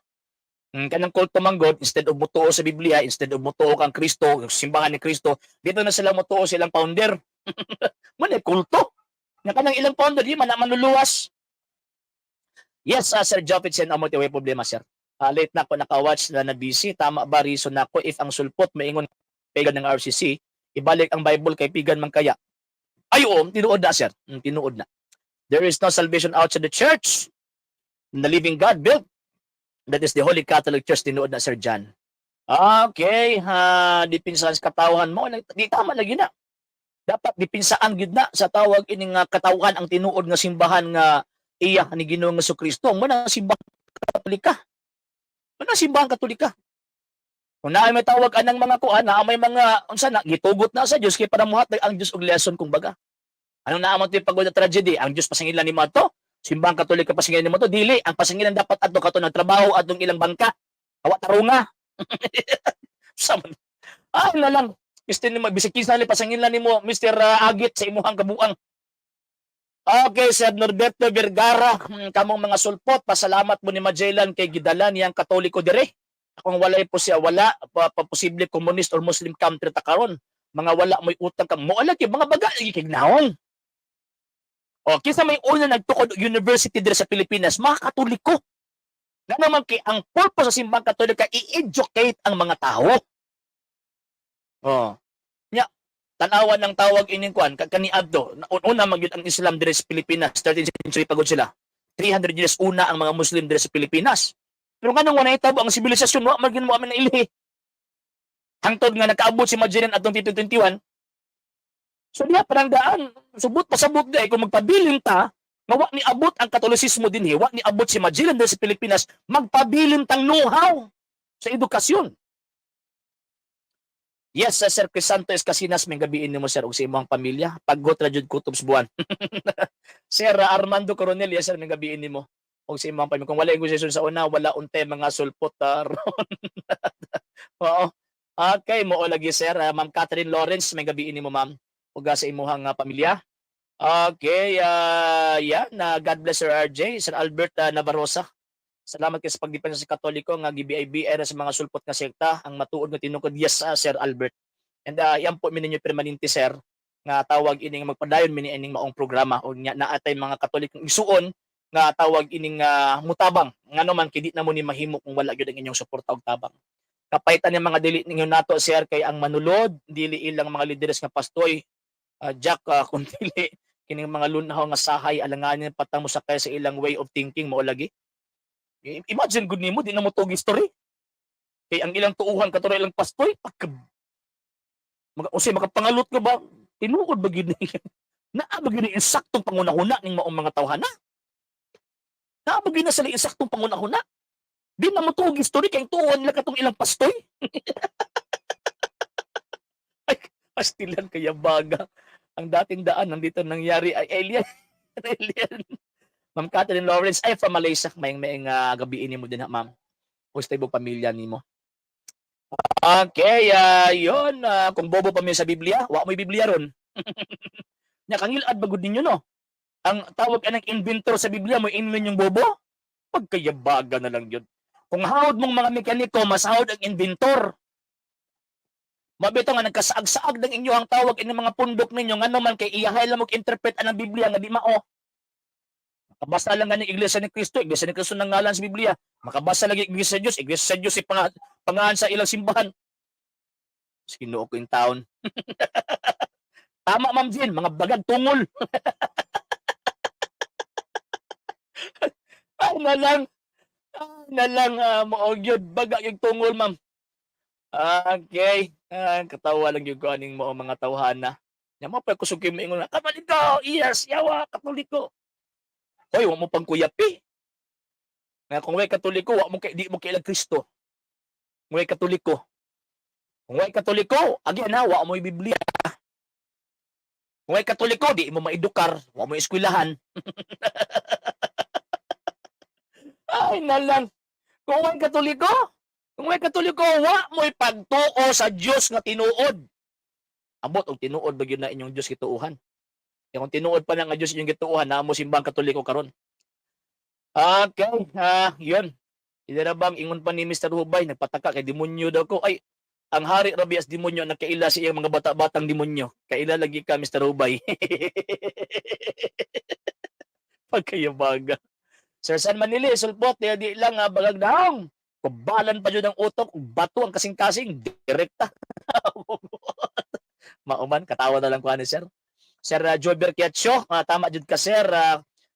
Kanang kulto manggod, instead of mutuo sa Biblia, instead of mutuo kang Kristo, simbahan ni Kristo, dito na sila mutuo silang founder. Manay kulto. Nga kanang ilang founder, di man na manluluwas. Yes, Sir Jopitsen, amo ti way problema, sir. Late na ako nakawatch na busy. Tama ba reason na ako if ang sulpot maingon pagan ng RCC, ibalik ang Bible kay pigan man kaya? Ay, oo, tinuod na, sir. Tinuod na. There is no salvation outside the church. The living God built. That is the Holy Catholic Church. Tinuod na Sir John. Okay. Dipinsan sa katawhan mo. Di tama lagi na. Dapat dipinsaan gid na sa tawag ining katawhan ang tinuod nga simbahan nga iya ni Ginoong Jesucristo. Muna simbahan Katolika. Muna simbahan Katolika. Kung na may tawag anang mga kuan, na may mga unsa na gitugot na sa Dios kay para muhat ang Dios og lesson kumbaga. Anong naamot yung pagod na tragedy? Ang Diyos pasangilan ni mo ito? Simbang Katolika pasangilan ni mo ito? Dili. Ang pasangilan dapat ato kato ng trabaho at ng ilang bangka. Awa tarunga. Na lang. Mr. ni magbisikin sa pasangilan ni mo, Mr. Agit sa imuhang kabuang. Okay, Sir Norberto Vergara. Kamong mga sulpot, pasalamat mo ni Magellan kay gidalan niyang Katoliko dire. Kung walay po siya, wala, posible communist or Muslim country ta karon. Mga wala mo'y utang ka. Mo'ala kay mga baga, ikignaon. O, kisa may una nagtukod university dire sa Pilipinas, mga Katoliko. Nga naman kay ang purpose sa simbang Katolika, i-educate ang mga tao. Nya, tanawan ng tawag ining kwan, kani adto, una magyud ang Islam dire sa Pilipinas, 13th century pagod sila. 300 years una ang mga Muslim dire sa Pilipinas. Pero kanang wala itabo ang sibilisasyon, wa magin mo amin na ilhi. Hangtod nga nakaabot si Magellan atong 1521, so diya parangdaan, subot pasabot di kung magpabilin ta, nga wa ni abot ang Katolisismo dinhi, wa ni abot si Magellan sa Pilipinas, magpabilin tang know-how sa edukasyon. Yes, Sir Crisanto Escasinas, may gabiin nimo sir og sa imong pamilya. Paggot ra jud kutob sa buwan. Sir Armando Coronel, yes sir, may gabiin nimo og sa imong pamilya. Kung wala negosasyon sa una, wala untay mga sulpot ron. Oo. Okay, mo lagi sir. Ma'am Catherine Lawrence, may gabiin nimo ma'am ug sa imong pamilya. Okay, yeah, na God bless Sir RJ, Sir Albert Navarroza. Salamat kay sa pagdepensa sa Katoliko nga GBIB era sa mga sulpot nga sekta ang matuod nga tinukod. Yes, Sir Albert. And yan po mininyo permanente sir nga tawag ining magpadayon mini ining maong programa o nya naatay mga Katolikong isuon nga tawag ining mutabang ngano man kidi na mo ni mahimo kung wala gyud ang inyong suporta og tabang. Kapaitan ng mga dili ninyo nato sir kay ang manulod dili ilang mga lideres nga pastoy Jack kun dili kining mga lunaw nga sahay alanganin patang mo sakay sa ilang way of thinking mao lagi. Imagine gud nimo di na mo tog history. Kay ang ilang tuuhan katuro ilang pastoy usay makapangalot ka ba? Tinuod ba gyud ni? Naa ba gyud ni insaktong pangunahuna ning maong mga tawhana? Naa ba gyud na sila insaktong pangunahuna? Di na mo tuog history kay tuon nila katong ilang pastoy. Ay, pastilan kaya baga. Ang dating daan nandito nangyari ay alien. Alien. Ma'am Catherine Lawrence ay from Malaysia. May gabi ini mo din ha, ma'am. Kumusta yung pamilya nimo? Okay, yun. Kung bobo pa mi sa Biblia, wa mo'y Biblia ron. Nya kangilad bagod ninyo no. Ang tawag anang inventor sa Biblia mo ingon yung bobo. Pagkayabaga na lang yun. Kung hawod mong mga mekaniko, mas hawod ang inventor. Mabito nga nagkasaag-saag ng inyo ang tawag ng mga pundok ninyo ngano man kay iyahay lang mag-interpret ang Biblia nga di mao. Makabasa lang nga ng Iglesia ni Cristo ng ngalan sa Biblia. Makabasa lagi Iglesia sa Diyos pangalan sa ilang simbahan. Sinuo ko yung taon. Tama, Ma'am Jean, mga bagag tungol. Ay na lang, maogyod, bagag yung tungol, Ma'am. Okay, katawa lang yung kuaning mo mga tawhana. Nya mo pa kusog kay moingon na, "Katoliko, yes, yawa, Katoliko." Hoy, wa mo pang kuyapi. Nga kung way Katoliko, wa mo kay di mo kailang Kristo. Kung way Katoliko. Kung way Katoliko, again ha, wa mo Biblia. Kung way Katoliko, di mo maedukar, wa mo eskwelahan. Ay nalang. Kung way Katoliko, wa mo'y pagtuo sa Dios nga tinuod. Abot og tinuod ba gyud na inyong Dios gituuhan? Kaya kung tinuod pa na nga Dios inyong gituuhan, namo simbang Katoliko karon. Okay, yun. Ilarabang ingon pa ni Mr. Hubay, nagpataka kay demonyo daw ko. Ay, ang hari rabi as demonyo, nagkaila sa iyang mga bata-batang demonyo. Kaila lagi ka, Mr. Hubay. Pagkayabaga. Sir San Manili, sulpot, di lang bagag daong. Kubalan pa dyan ang utok, bato ang kasing-kasing, direkta. Mauman, katawa na lang ko ni Sir. Sir Jober Kiatso, tama dyan ka Sir,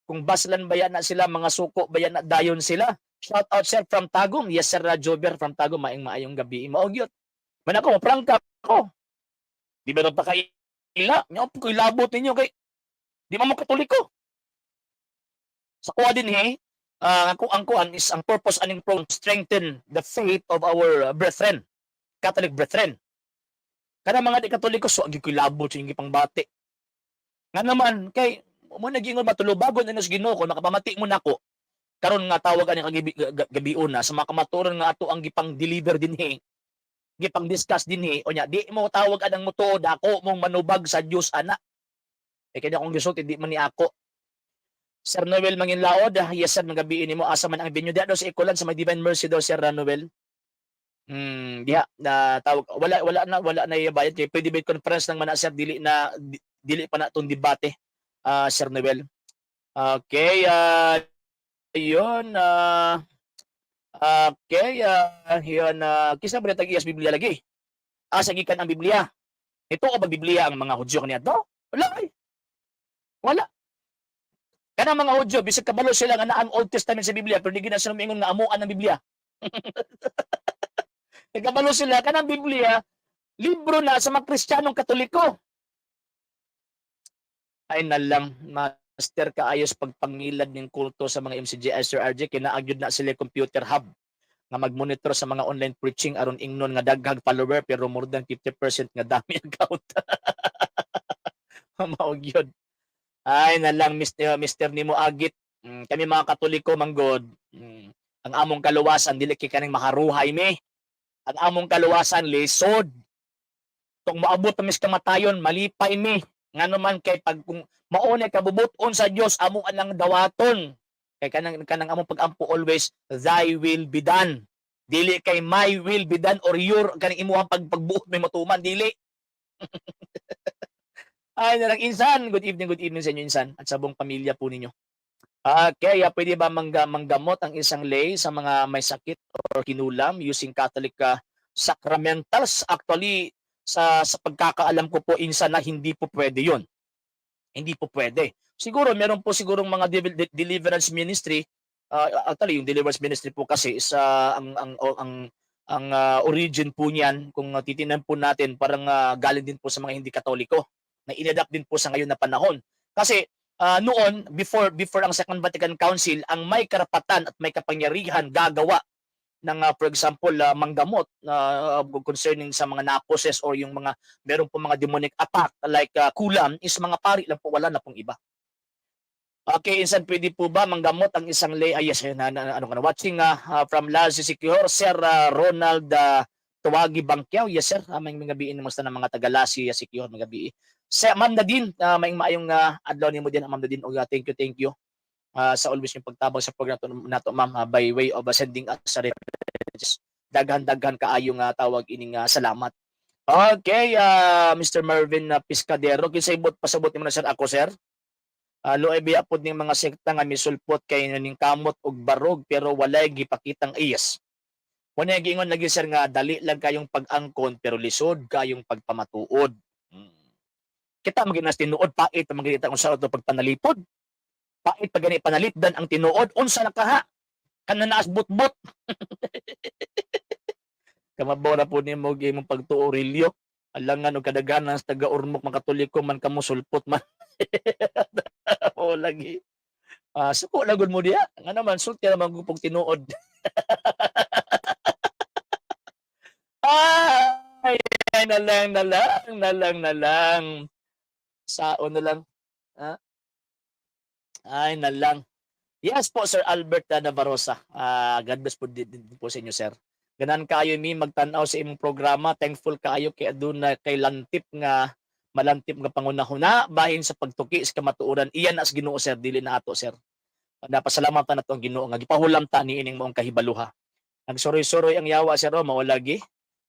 kung baslan bayan na sila, mga suko bayan na dayon sila. Shout out Sir from Tagum. Yes Sir Jober from Tagum, maayong gabi. Maugyot. Man ako, prangka ako. Di ba pa kaila? Nga po ko'y labot ninyo kay di mo Katoliko. Sa kuha din ang kuan is ang purpose aning pro strengthen the faith of our brethren, Catholic brethren. Kana mga di Katoliko so agi ko'y labot sa ingi pangbati. Nga naman kay mo nagingon matulubagon na sa Ginoo ko nakapamati mo nako. Karon nga tawag ani gabion na sa mga kamaturan nga ato ang gipang deliver dinhi. Gipang discuss dinhi o nya di mo tawag anang mutuod ako mong manubag sa Dios ana. Kaya akong gisot hindi man ni ako. Sir Noel Manginlaod, yes sir, magabi nimo asa man ang venue diha sa Ikulan sa may Divine Mercy daw Sir Noel. Diha na tawag wala na bayad kay debate conference nang mana sir dili pa na tong debate. Sir Noel. Okay, yun okay, yun kisa ba tag-iyas Biblia lagi? Asa gikan ang Biblia? Ito o ba Biblia ang mga Hudyo kaniadto? Wala ay. Wala. Kanang mga Hudyo, bisag kabalo sila nga naa ang Old Testament sa Biblia, pero di gina sila mingon nga amuan ang Biblia. Kabalo sila kanang Biblia, libro na sa mga Kristiyanong Katoliko. Ay na lang, master kaayos pagpangilad ng kulto sa mga MCGI Sir RJ, kinaagyod na sila computer hub. nga mag-monitor sa mga online preaching aron ingnon nga daghang follower pero more than 50% nga dami account. Mao gyud. Ay nalang Mister nimo agit. Kami mga Katoliko manggod, ang among kaluwasan dili kay kaning makaruhay mi. Ang among kaluwasan lisod. Kung moabot ta mis kamatayon malipay mi. Ngano man kay pag kung maunay kabubuton sa Dios amo anang dawaton. Kay kanang among pagampo always thy will be done. Dili kay my will be done or your kaning imuhang pagbuot may matuman dili. Ay nalang insan, good evening sa inyo insan at sa buong pamilya po ninyo. Kaya pwede ba manggamot ang isang lay sa mga may sakit or kinulam using Catholic sacramentals? Actually, sa pagkakaalam ko po insan na hindi po pwede yun. Hindi po pwede. Siguro, meron po sigurong mga deliverance ministry. Actually, yung deliverance ministry po kasi sa ang origin po niyan, kung titinan po natin, parang galing din po sa mga hindi Katoliko na inadapt din po sa ngayon na panahon. Kasi noon, before ang Second Vatican Council, ang may karapatan at may kapangyarihan gagawa ng for example manggamot concerning sa mga naposes or yung mga meron po mga demonic attack like kulam is mga pari lang po, wala na pong iba. Okay, insan pwede po ba manggamot ang isang lay? Yes, ano ka na watching from Lazi Secure, Sir Ronald Tuwagi Bangkiao. Yes sir, may gabiin mo sa ng mga taga Lazi Secure mga gabi. Sa Ma'am Nadine, may maayong adlaw nimo din Ma'am Nadine. Thank you. Sa always yung pagtabang sa program nato ma'am by way of sending us sa references. Daghan kaayong tawag ining salamat. Okay, Mr. Marvin Piscadero, kinsay pasabot nimo na sir ako sir. Loay biya pod ning mga sekta nga misulpot kay ning kamot og barog pero walay gipakitang iyas. Wala giingon lagi sir nga dali lang kayong pag-angkon pero lisod kayong pagpamatuod. Kita maginas tinuod pait magita unsa to pagpanalipod. Pait pag gani panalipdan ang tinuod unsa nakaha kana naas butbut. Kamabaw na po nimo imong pagtuo relyo. Alangan og kadaghanan sa taga-Ormoc mga Katoliko man kamo sulpot man. O lagi. Suko lagod mo diya. Nga naman, sulti naman gupong tinuod. Ay, nalang. Saon na lang. Ay, nalang. Yes po, Sir Albert Navarrosa. God bless po din po sa inyo, sir. Ganan kayo mi magtanaw sa imong programa. Thankful kayo kay aduna kay malantip nga pangunahuna bahin sa pagtuki sa kamatuoran. Iyan as Ginoo sir, dili na ato sir. Napasalamat ta nato ang Ginoo nga gipahulam ta niining maong kahibaluha. Nagsuroy-suroy ang yawa sir mao lagi.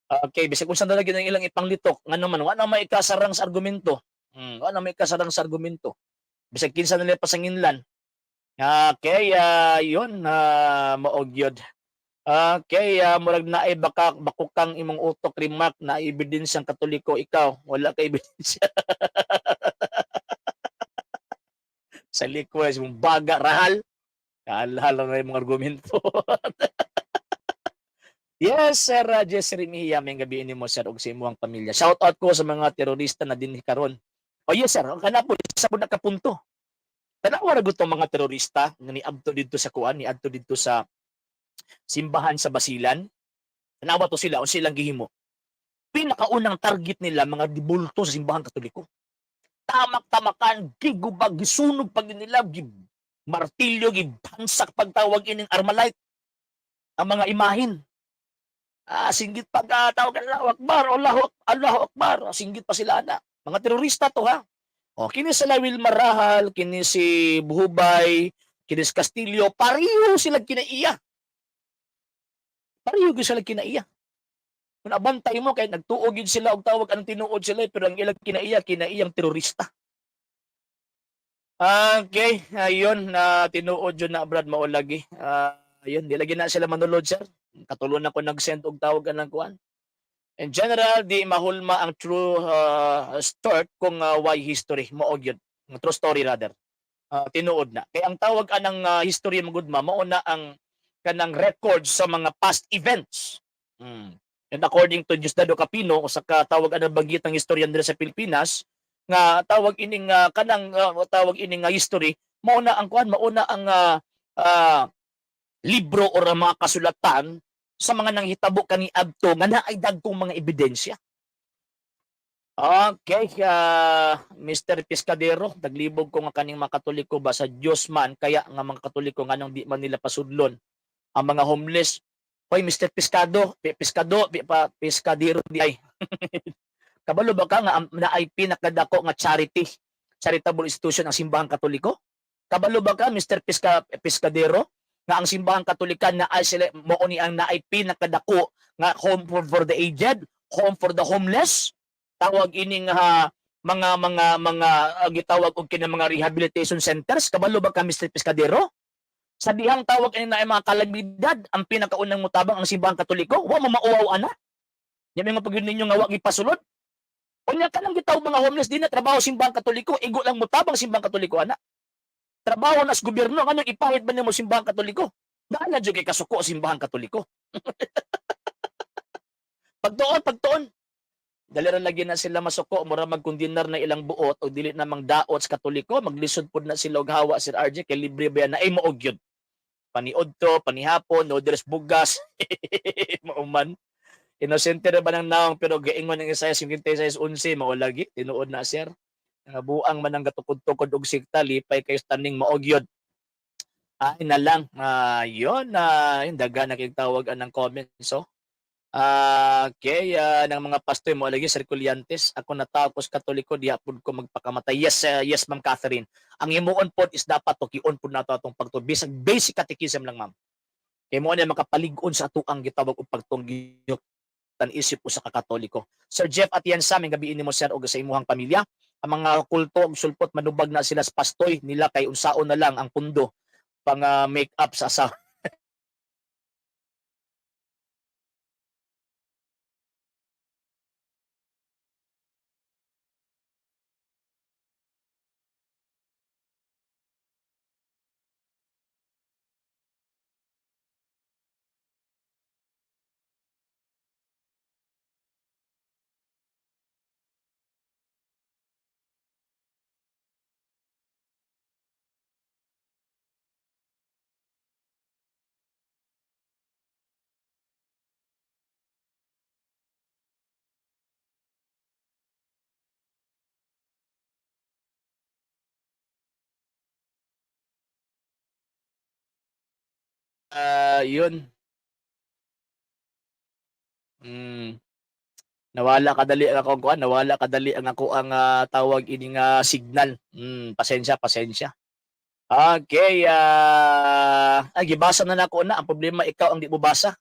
Okay, bisag unsa na lagi ng ilang ipanglitok ngano man wa na may kasarang sa argumento. Wa na may kasarang sa argumento. Bisag kinsa na nila pasanginlan. Okay, yun mao gyud. Okay, murag naay bakukang imong utok remark na ebidensyang Katoliko ikaw, wala ka ebidensya. Sa likwes mong baga rahal. Kahal na yung mga argumento. Yes, Sir Jesse Mejia, may gabi ni mo sir og sa imong pamilya. Shout out ko sa mga terorista na dinhi karon. Oh yes sir, kana po sa pud nakapunto. Tanawa ra gud mga terorista nga niadto didto sa kuan, niadto didto sa simbahan sa Basilan. Tanawa to sila, o silang gihimo. Pinakaunang target nila, mga dibulto sa simbahan Katoliko. Tamak-tamakan, gigubag, gisunog pag nila, martilyo, gibansak pagtawag ining Armalite. Ang mga imahin. Singgit pag tawag Allahu Akbar, Allahu Akbar, singgit pa sila na. Mga terorista to ha. O, kini sila Wilmar Rahal, kini si Buhubay, kini si Castillo, pariho sila kinaiya. Pariho sila kinaiya. Kung abantay mo, kaya nagtuog yun sila og tawag anong tinuod sila, pero ang ilang kinaiyang terorista. Okay, ayun, tinuod yun na Brad maulagi. Ayun, di lagi na sila manulod, sir. Katulon ako nag-send og tawag ng kuan. In general, di mahulma ang true start kung why history. Maog yun. True story rather. Tinuod na. Kaya ang tawag anang history magudma, mauna ang kanang record sa mga past events. And according to Diosdado Capino, sa katawag anang bagitang historian dira sa Pilipinas, nga tawag ining tawag ining history, mauna ang libro o mga kasulatan sa mga nanghitabo kaniadto nga naay dagkong mga ebidensya. Okay, Mr. Pescadero, naglibog ko nga kaning mga Katoliko ba sa Dios man kaya nga mga Katoliko nganong di man nila pasudlon ang mga homeless. Hoy Mr. Pescadero di ay. Kabalo ba ka nga naay pinakadako nga charitable institution ang simbahang Katoliko? Kabalo ba ka Mr. Pescadero nga ang simbahang Katolikan na ay sila mo ni ang naay pinakadako nga home for the aged, home for the homeless? Tawag ining gitawag og kini mga rehabilitation centers. Kabalo ba ka Mr. Pescadero? Sa dihang tawag ini na mga kalamidad ang pinakaunang mutabang ang simbahang Katoliko, wa mo mauwaw ana. Yan mga pagyud ninyo nga wa gipasulod. Unya ka lang gitaw mga homeless din na trabaho simbahang Katoliko, igo lang mutabang simbahang Katoliko ana. Trabaho nas gobyerno ngano ipahit ba nimo simbahang Katoliko? Daan jud kay kasuko simbahang Katoliko. Pagtuon. Dali ra lagi na sila masuko mura magkundinar na ilang buot o dili namang daot sa Katoliko, maglisod pud na sila og hawa Sir RJ kay libre ba na ay maog gyud. Paniudto, panihapon, noodles bugas. Mauman. Inosente ra ba ng naong pero gaingon ng Isaiah 56:11 mao lagi tinuod na sir. Buang man ang gatukod-tukod og sikta lipay kay taning maog gyud. Ay na lang. Yon yung daga nakitawag anang comments so. Okay, ng mga pastoy mo lagi Sir Culyantes, ako natapos Katoliko di apod ko magpakamatay. Yes Ma'am Catherine. Ang himuon pod is dapat to kion pod nato atong pagtubis ang basic catechism lang ma'am. Kay mo na makapalig-on sa ato ang gitawag og pagtunggiyok tan isip usa ka Katoliko. Sir Jeff Atienza, may gabi mo sir og sa imuhang pamilya. Ang mga kulto og sulpot manubag na sila sa pastoy nila kay unsaon na lang ang pundo pang make up sa asawa. Yun. Mm, nawala kadali ang ako ang tawag ini nga signal. Pasensya. Okay, gibasa na nako na. Ang problema ikaw ang di mo basa.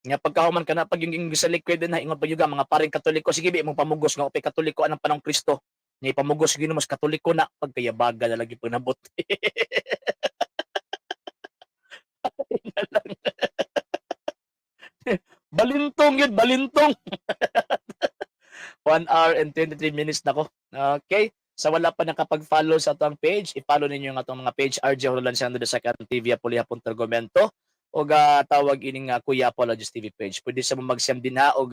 Nga pagkahuman ka na pag yung sa liquid na ingon pa yung mga paring Katoliko sige bi mong pamugos nga opay Katoliko anang panong Kristo. Ni pamugos gyud mas Katoliko na pagkayabaga na lagi panabot. balintong. 1 hour and 23 minutes na ko. Okay. Sa wala pa nakapag-follow sa atong page, i-follow ninyo ang atong mga page RJ Horolanciano the Second TV Apulia Puntergomento o tawag ining Kuya Apologist TV page. Pwede sa mag-send din ha o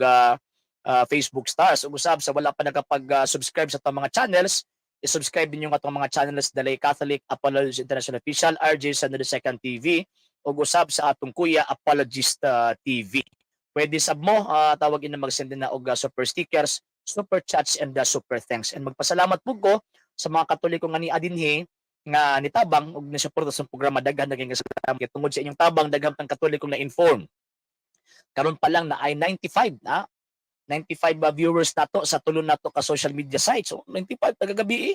Facebook stars. Ug usab sa wala pa nakapag-subscribe sa atong mga channels, i-subscribe ninyo ang atong mga channels Dalay Catholic Apologist International Official RJ Sando the Second TV o usab sa atong Kuya Apologist TV. Pwede sab mo tawag ina mag-send din na og super stickers, super chats and super thanks. And magpasalamat pud ko sa mga Katoliko nga ni adinhi nga nitabang og nasuporta sa programa daghan naging kasalamat kay tungod sa inyong tabang daghan tang Katoliko na inform. Karon pa lang na ay 95 viewers nato sa tulo nato ka social media sites. So 95 tagagabi.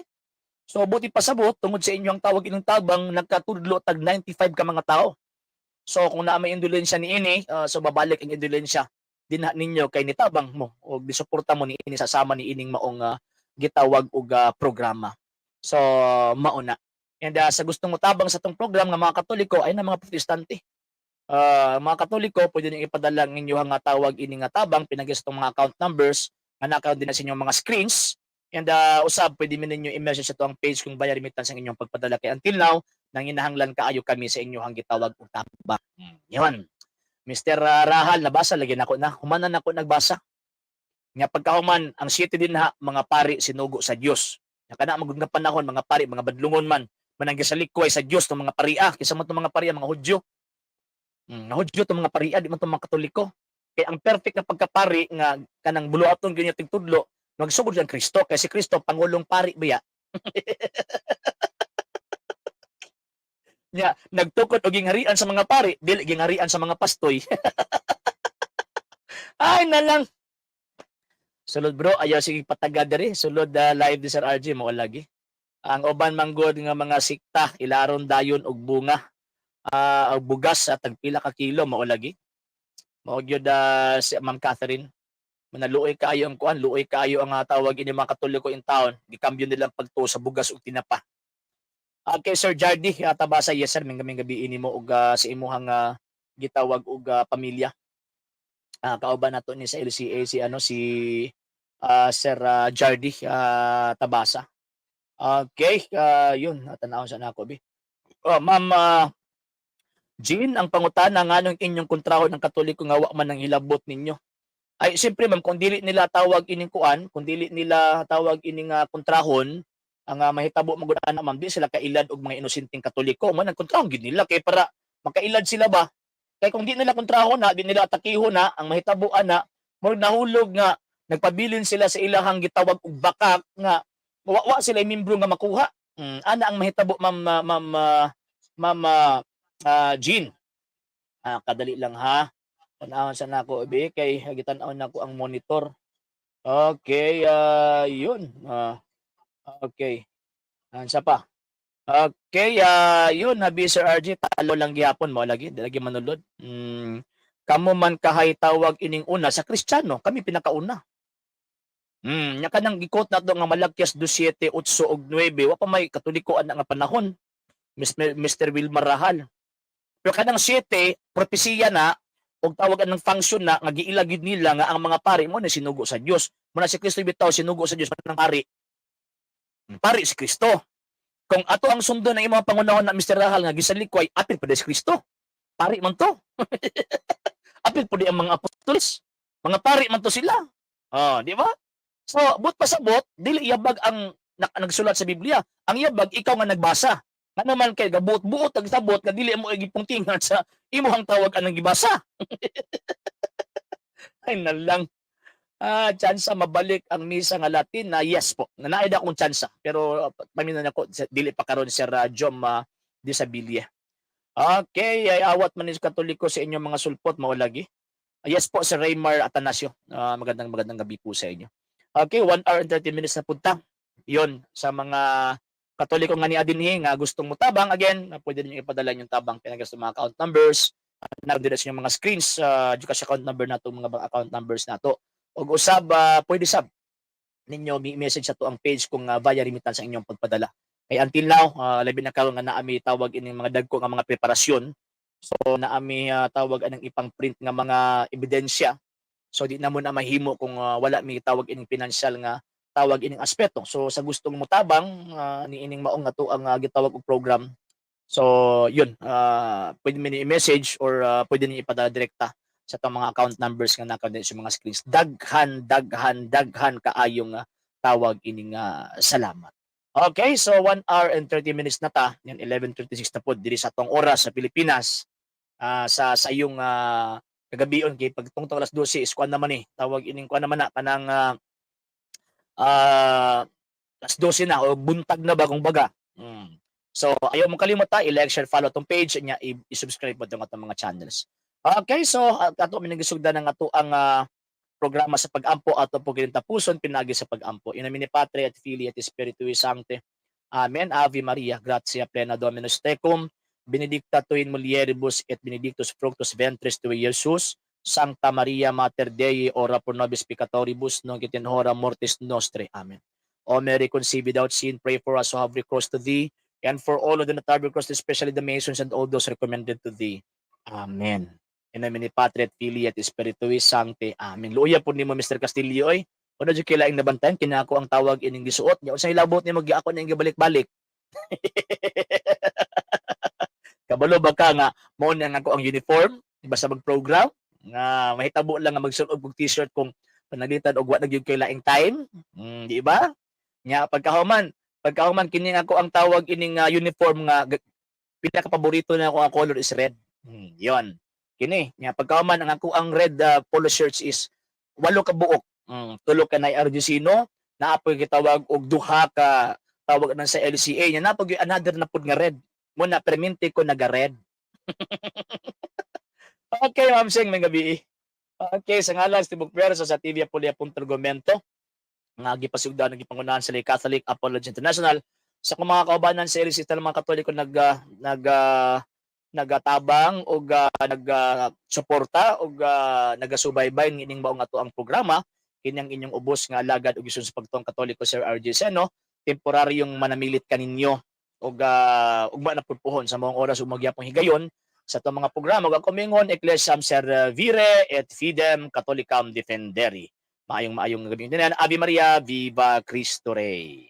So buti pasabot tungod sa inyong tawag inyong tabang nagkatudlo tag 95 ka mga tao. So kung naa may indulensya ni ini, so babalik ang indulensya dinha ninyo kay nitabang mo o gisuporta mo ni ini sasama ni ining maong gitawag og programa. So mauna. And sa gustong motabang sa tong program nga mga Katoliko ay na mga Protestante. Mga Katoliko pwede niyo ipadala ang inyong tawag ini nga tabang pinagis tong mga account numbers nga nakaw din na sa inyong mga screens. And usab pwede mi ninyo i-message sa tuang page kung bayar remittance ang inyong pagpadala kay until now nanginahanglan kaayo kami sa inyong gitawag og tabang. Yon. Mr. Rahal, nabasa lagi nako na. Humanan ako nagbasa. Nga pagkahuman, ang city din ha, mga pari sinugo sa Dios. Nga kana magud panahon mga pari, mga badlungon man, mananggi sa likway sa Dios ng mga paria, kisa mo mga paria mga Hudyo. Nahudyo tong mga parian, di man tong mga Katoliko. Kay ang perfect na pagkapari nga kanang buluhaton gyud yung tigtudlo, magsugod ang Kristo kay si Kristo pangulong pari biya. Nya nagtukod og gingharian sa mga pari, dili gingharian sa mga pastoy. Ay na lang. Sulod bro, ayaw sige patagad diri. Sulod live di Sir RJ mo lagi. Ang uban manggod nga mga sikta ilaron dayon og bunga. Og bugas sa tagpila ka kilo mao lagi. Mao gyud si Ma'am Catherine. Manaluoy kaayo ang kuan, luoy kaayo ang tawag ini mga Katoliko in town. Gikambyo nila pagtuo sa bugas ug tinapa. Kay Sir Jardy, tabasa yes sir, ming gabi ini mo og sa imuhang gitawag og pamilya. Kauban nato ni sa LCA si ano si Sir Jardy Tabasa. Okay, yun tan-aw sa nako bi. Ma'am Jean, ang pangutana nganong inyong kontraho ng Katoliko nga wa man ang hilabot ninyo. Ay siyempre ma'am, kung dili nila tawag ining kuan, kung dili nila tawag ining kontrahon, ang mahitabo mo gud ana ma'am, di sila kailad og mga inosenteng Katoliko. Man ang kontrahon gid nila kay para makailad sila ba. Kay kung di nila kontrahon na, di nila atakihon na, ang mahitabo ana, mo nahulog nga nagpabilin sila sa ilahang gitawag og bakak nga wa sila membro nga makuha. Ana ang mahitabo ma'am Jean. Kadali lang ha. Tan-awon sa nako be kay gitan-aw nako ang monitor. Okay, yun. Okay. Ansa pa? Okay, yun habi Sir RJ talo lang gihapon mo lagi, di lagi manulod. Kamo man kahay tawag ining una sa Kristiyano, kami pinakauna. Nya kanang gikot nato nga Malakias 2:7, 8 ug 9, wa pa may Katoliko ana nga panahon. Mr. Wilmar Rahal. Pero kanang 7, propesiya na og tawag ng function na nga giila gyud nila nga ang mga pari mo na sinugo sa Dios. Muna si Kristo bitaw sinugo sa Dios ng pari. Pari si Kristo. Kung ato ang sundo ng imong pangunahon na Mr. Rahal nga gisalikway, apil pa si Kristo. Pari man to. Apil pa ang mga apostoles. Mga pari man to sila. Di ba? So, but pasabot, dili iyabag ang nagsulat sa Biblia. Ang iyabag, ikaw nga nagbasa. Ano man kay gabuot-buot ang sabot, nga dili mo igipungtingan sa imuhang tawag anang gibasa. Ay nalang. Tsansa mabalik ang misa nga Latin na yes po. Nanaid akong tsansa. Pero paminan ako, dili pa karon Sir Jom Disabilia. Okay, ay awat man sa Katoliko sa inyong mga sulpot, maulagi. Yes po, Sir Raymar Atanasio. Magandang gabi po sa inyo. Okay, 1 hour and 30 minutes na punta. Yon sa mga Katoliko nga ni adinhi nga gustong mutabang again, pwede niyo ipadala yung tabang pinagasto mga account numbers, naroon sa mga screens cash account number nato mga account numbers nato. Og usab pwede sab ninyo message sa to ang page kung via remittance sa inyong pagpadala. Kay until now, labi na karon nga naami tawag ining mga dagko nga mga preparasyon. So naami tawag anang ipang print nga mga ebidensya. So di na mo na mahimo kung wala mi tawag ining financial nga tawag ining aspeto. So sa gustong mutabang ni ining maong nga to ang gitawag og program. So yun, pwede mi i-message or pwede ni ipadala direkta sa itong mga account numbers nga naka sa mga screens. Daghan kaayong tawag ining salamat. Okay, so 1 hour and 30 minutes na ta. Yan 11:36 na po diri sa tong oras sa Pilipinas. Sa sayong kagabion kay pagtungtong alas 12 is kuan naman tawag ining kuan naman na kanang alas 12 na o buntag na ba kung baga. So ayaw mo kalimot i-like, share, follow tong page nya i-subscribe mo tong atong mga channels. Okay, so ato minagisugdan ng ato ang programa sa pag-ampo ato po ginintapuson pinagi sa pag-ampo. In nomine Patri et Filii et Spiritui Sancti. Amen. Ave Maria, gratia plena Dominus tecum. Benedicta tu in mulieribus et benedictus fructus ventris tui, Iesus. Sancta Maria Mater Dei, ora pro nobis peccatoribus, nunc et in hora mortis nostre. Amen. O Mary, conceived without sin, pray for us who have recourse to thee, and for all of the that have recourse, especially the Masons and all those recommended to thee. Amen. In nomine Patri et Filii et Spiritui Sancti. Amen. Luya po nimo Mr. Castillo oy. Kuno jud kilaing nabantayan kinako ang tawag ining gisuot nya unsay labot nimo giako ning gibalik-balik. Kabalo ba ka nga mao na nga ko ang uniform basta mag-program nga mahitabo lang nga magsuot og t-shirt kung panalitan og wa na gyud kay laing time, di ba? Nya pagkahuman kini nga ko ang tawag ining uniform nga pinaka paborito na ako ang color is red. Yon. kini nya pagkauman ang ako ang red polo shirts is 8 ka buok. Tulo ka na RGCino, naapoy gitawag og duha ka tawag na sa LCA nya napag another na pud nga red. Mo na permente ko naga-red. Okay, Ma'am Sing, may gabi. Okay, sa ngalan sa Tibok Pwersa sa TV Apolia Argumento, nga gipasugdan ng gipangunahan sa Catholic Apology International sa kung mga kaubanan sa LCA sa mga Katoliko nagatabang o nagsuporta o nagasubaybay ng maong ato ang programa kinyang inyong ubos nga alagad og gisun sa pagtuong Katoliko Sir RJ Seno temporaryong manamilit kaninyo og ugma na pudpuhon sa maong oras ug magyapong higayon sa itong mga programa ug kumingon Ecclesiam Servire et Fidem Catholicam Defenderi. Maayong gabi din. Ave Maria, Viva Cristo Rey.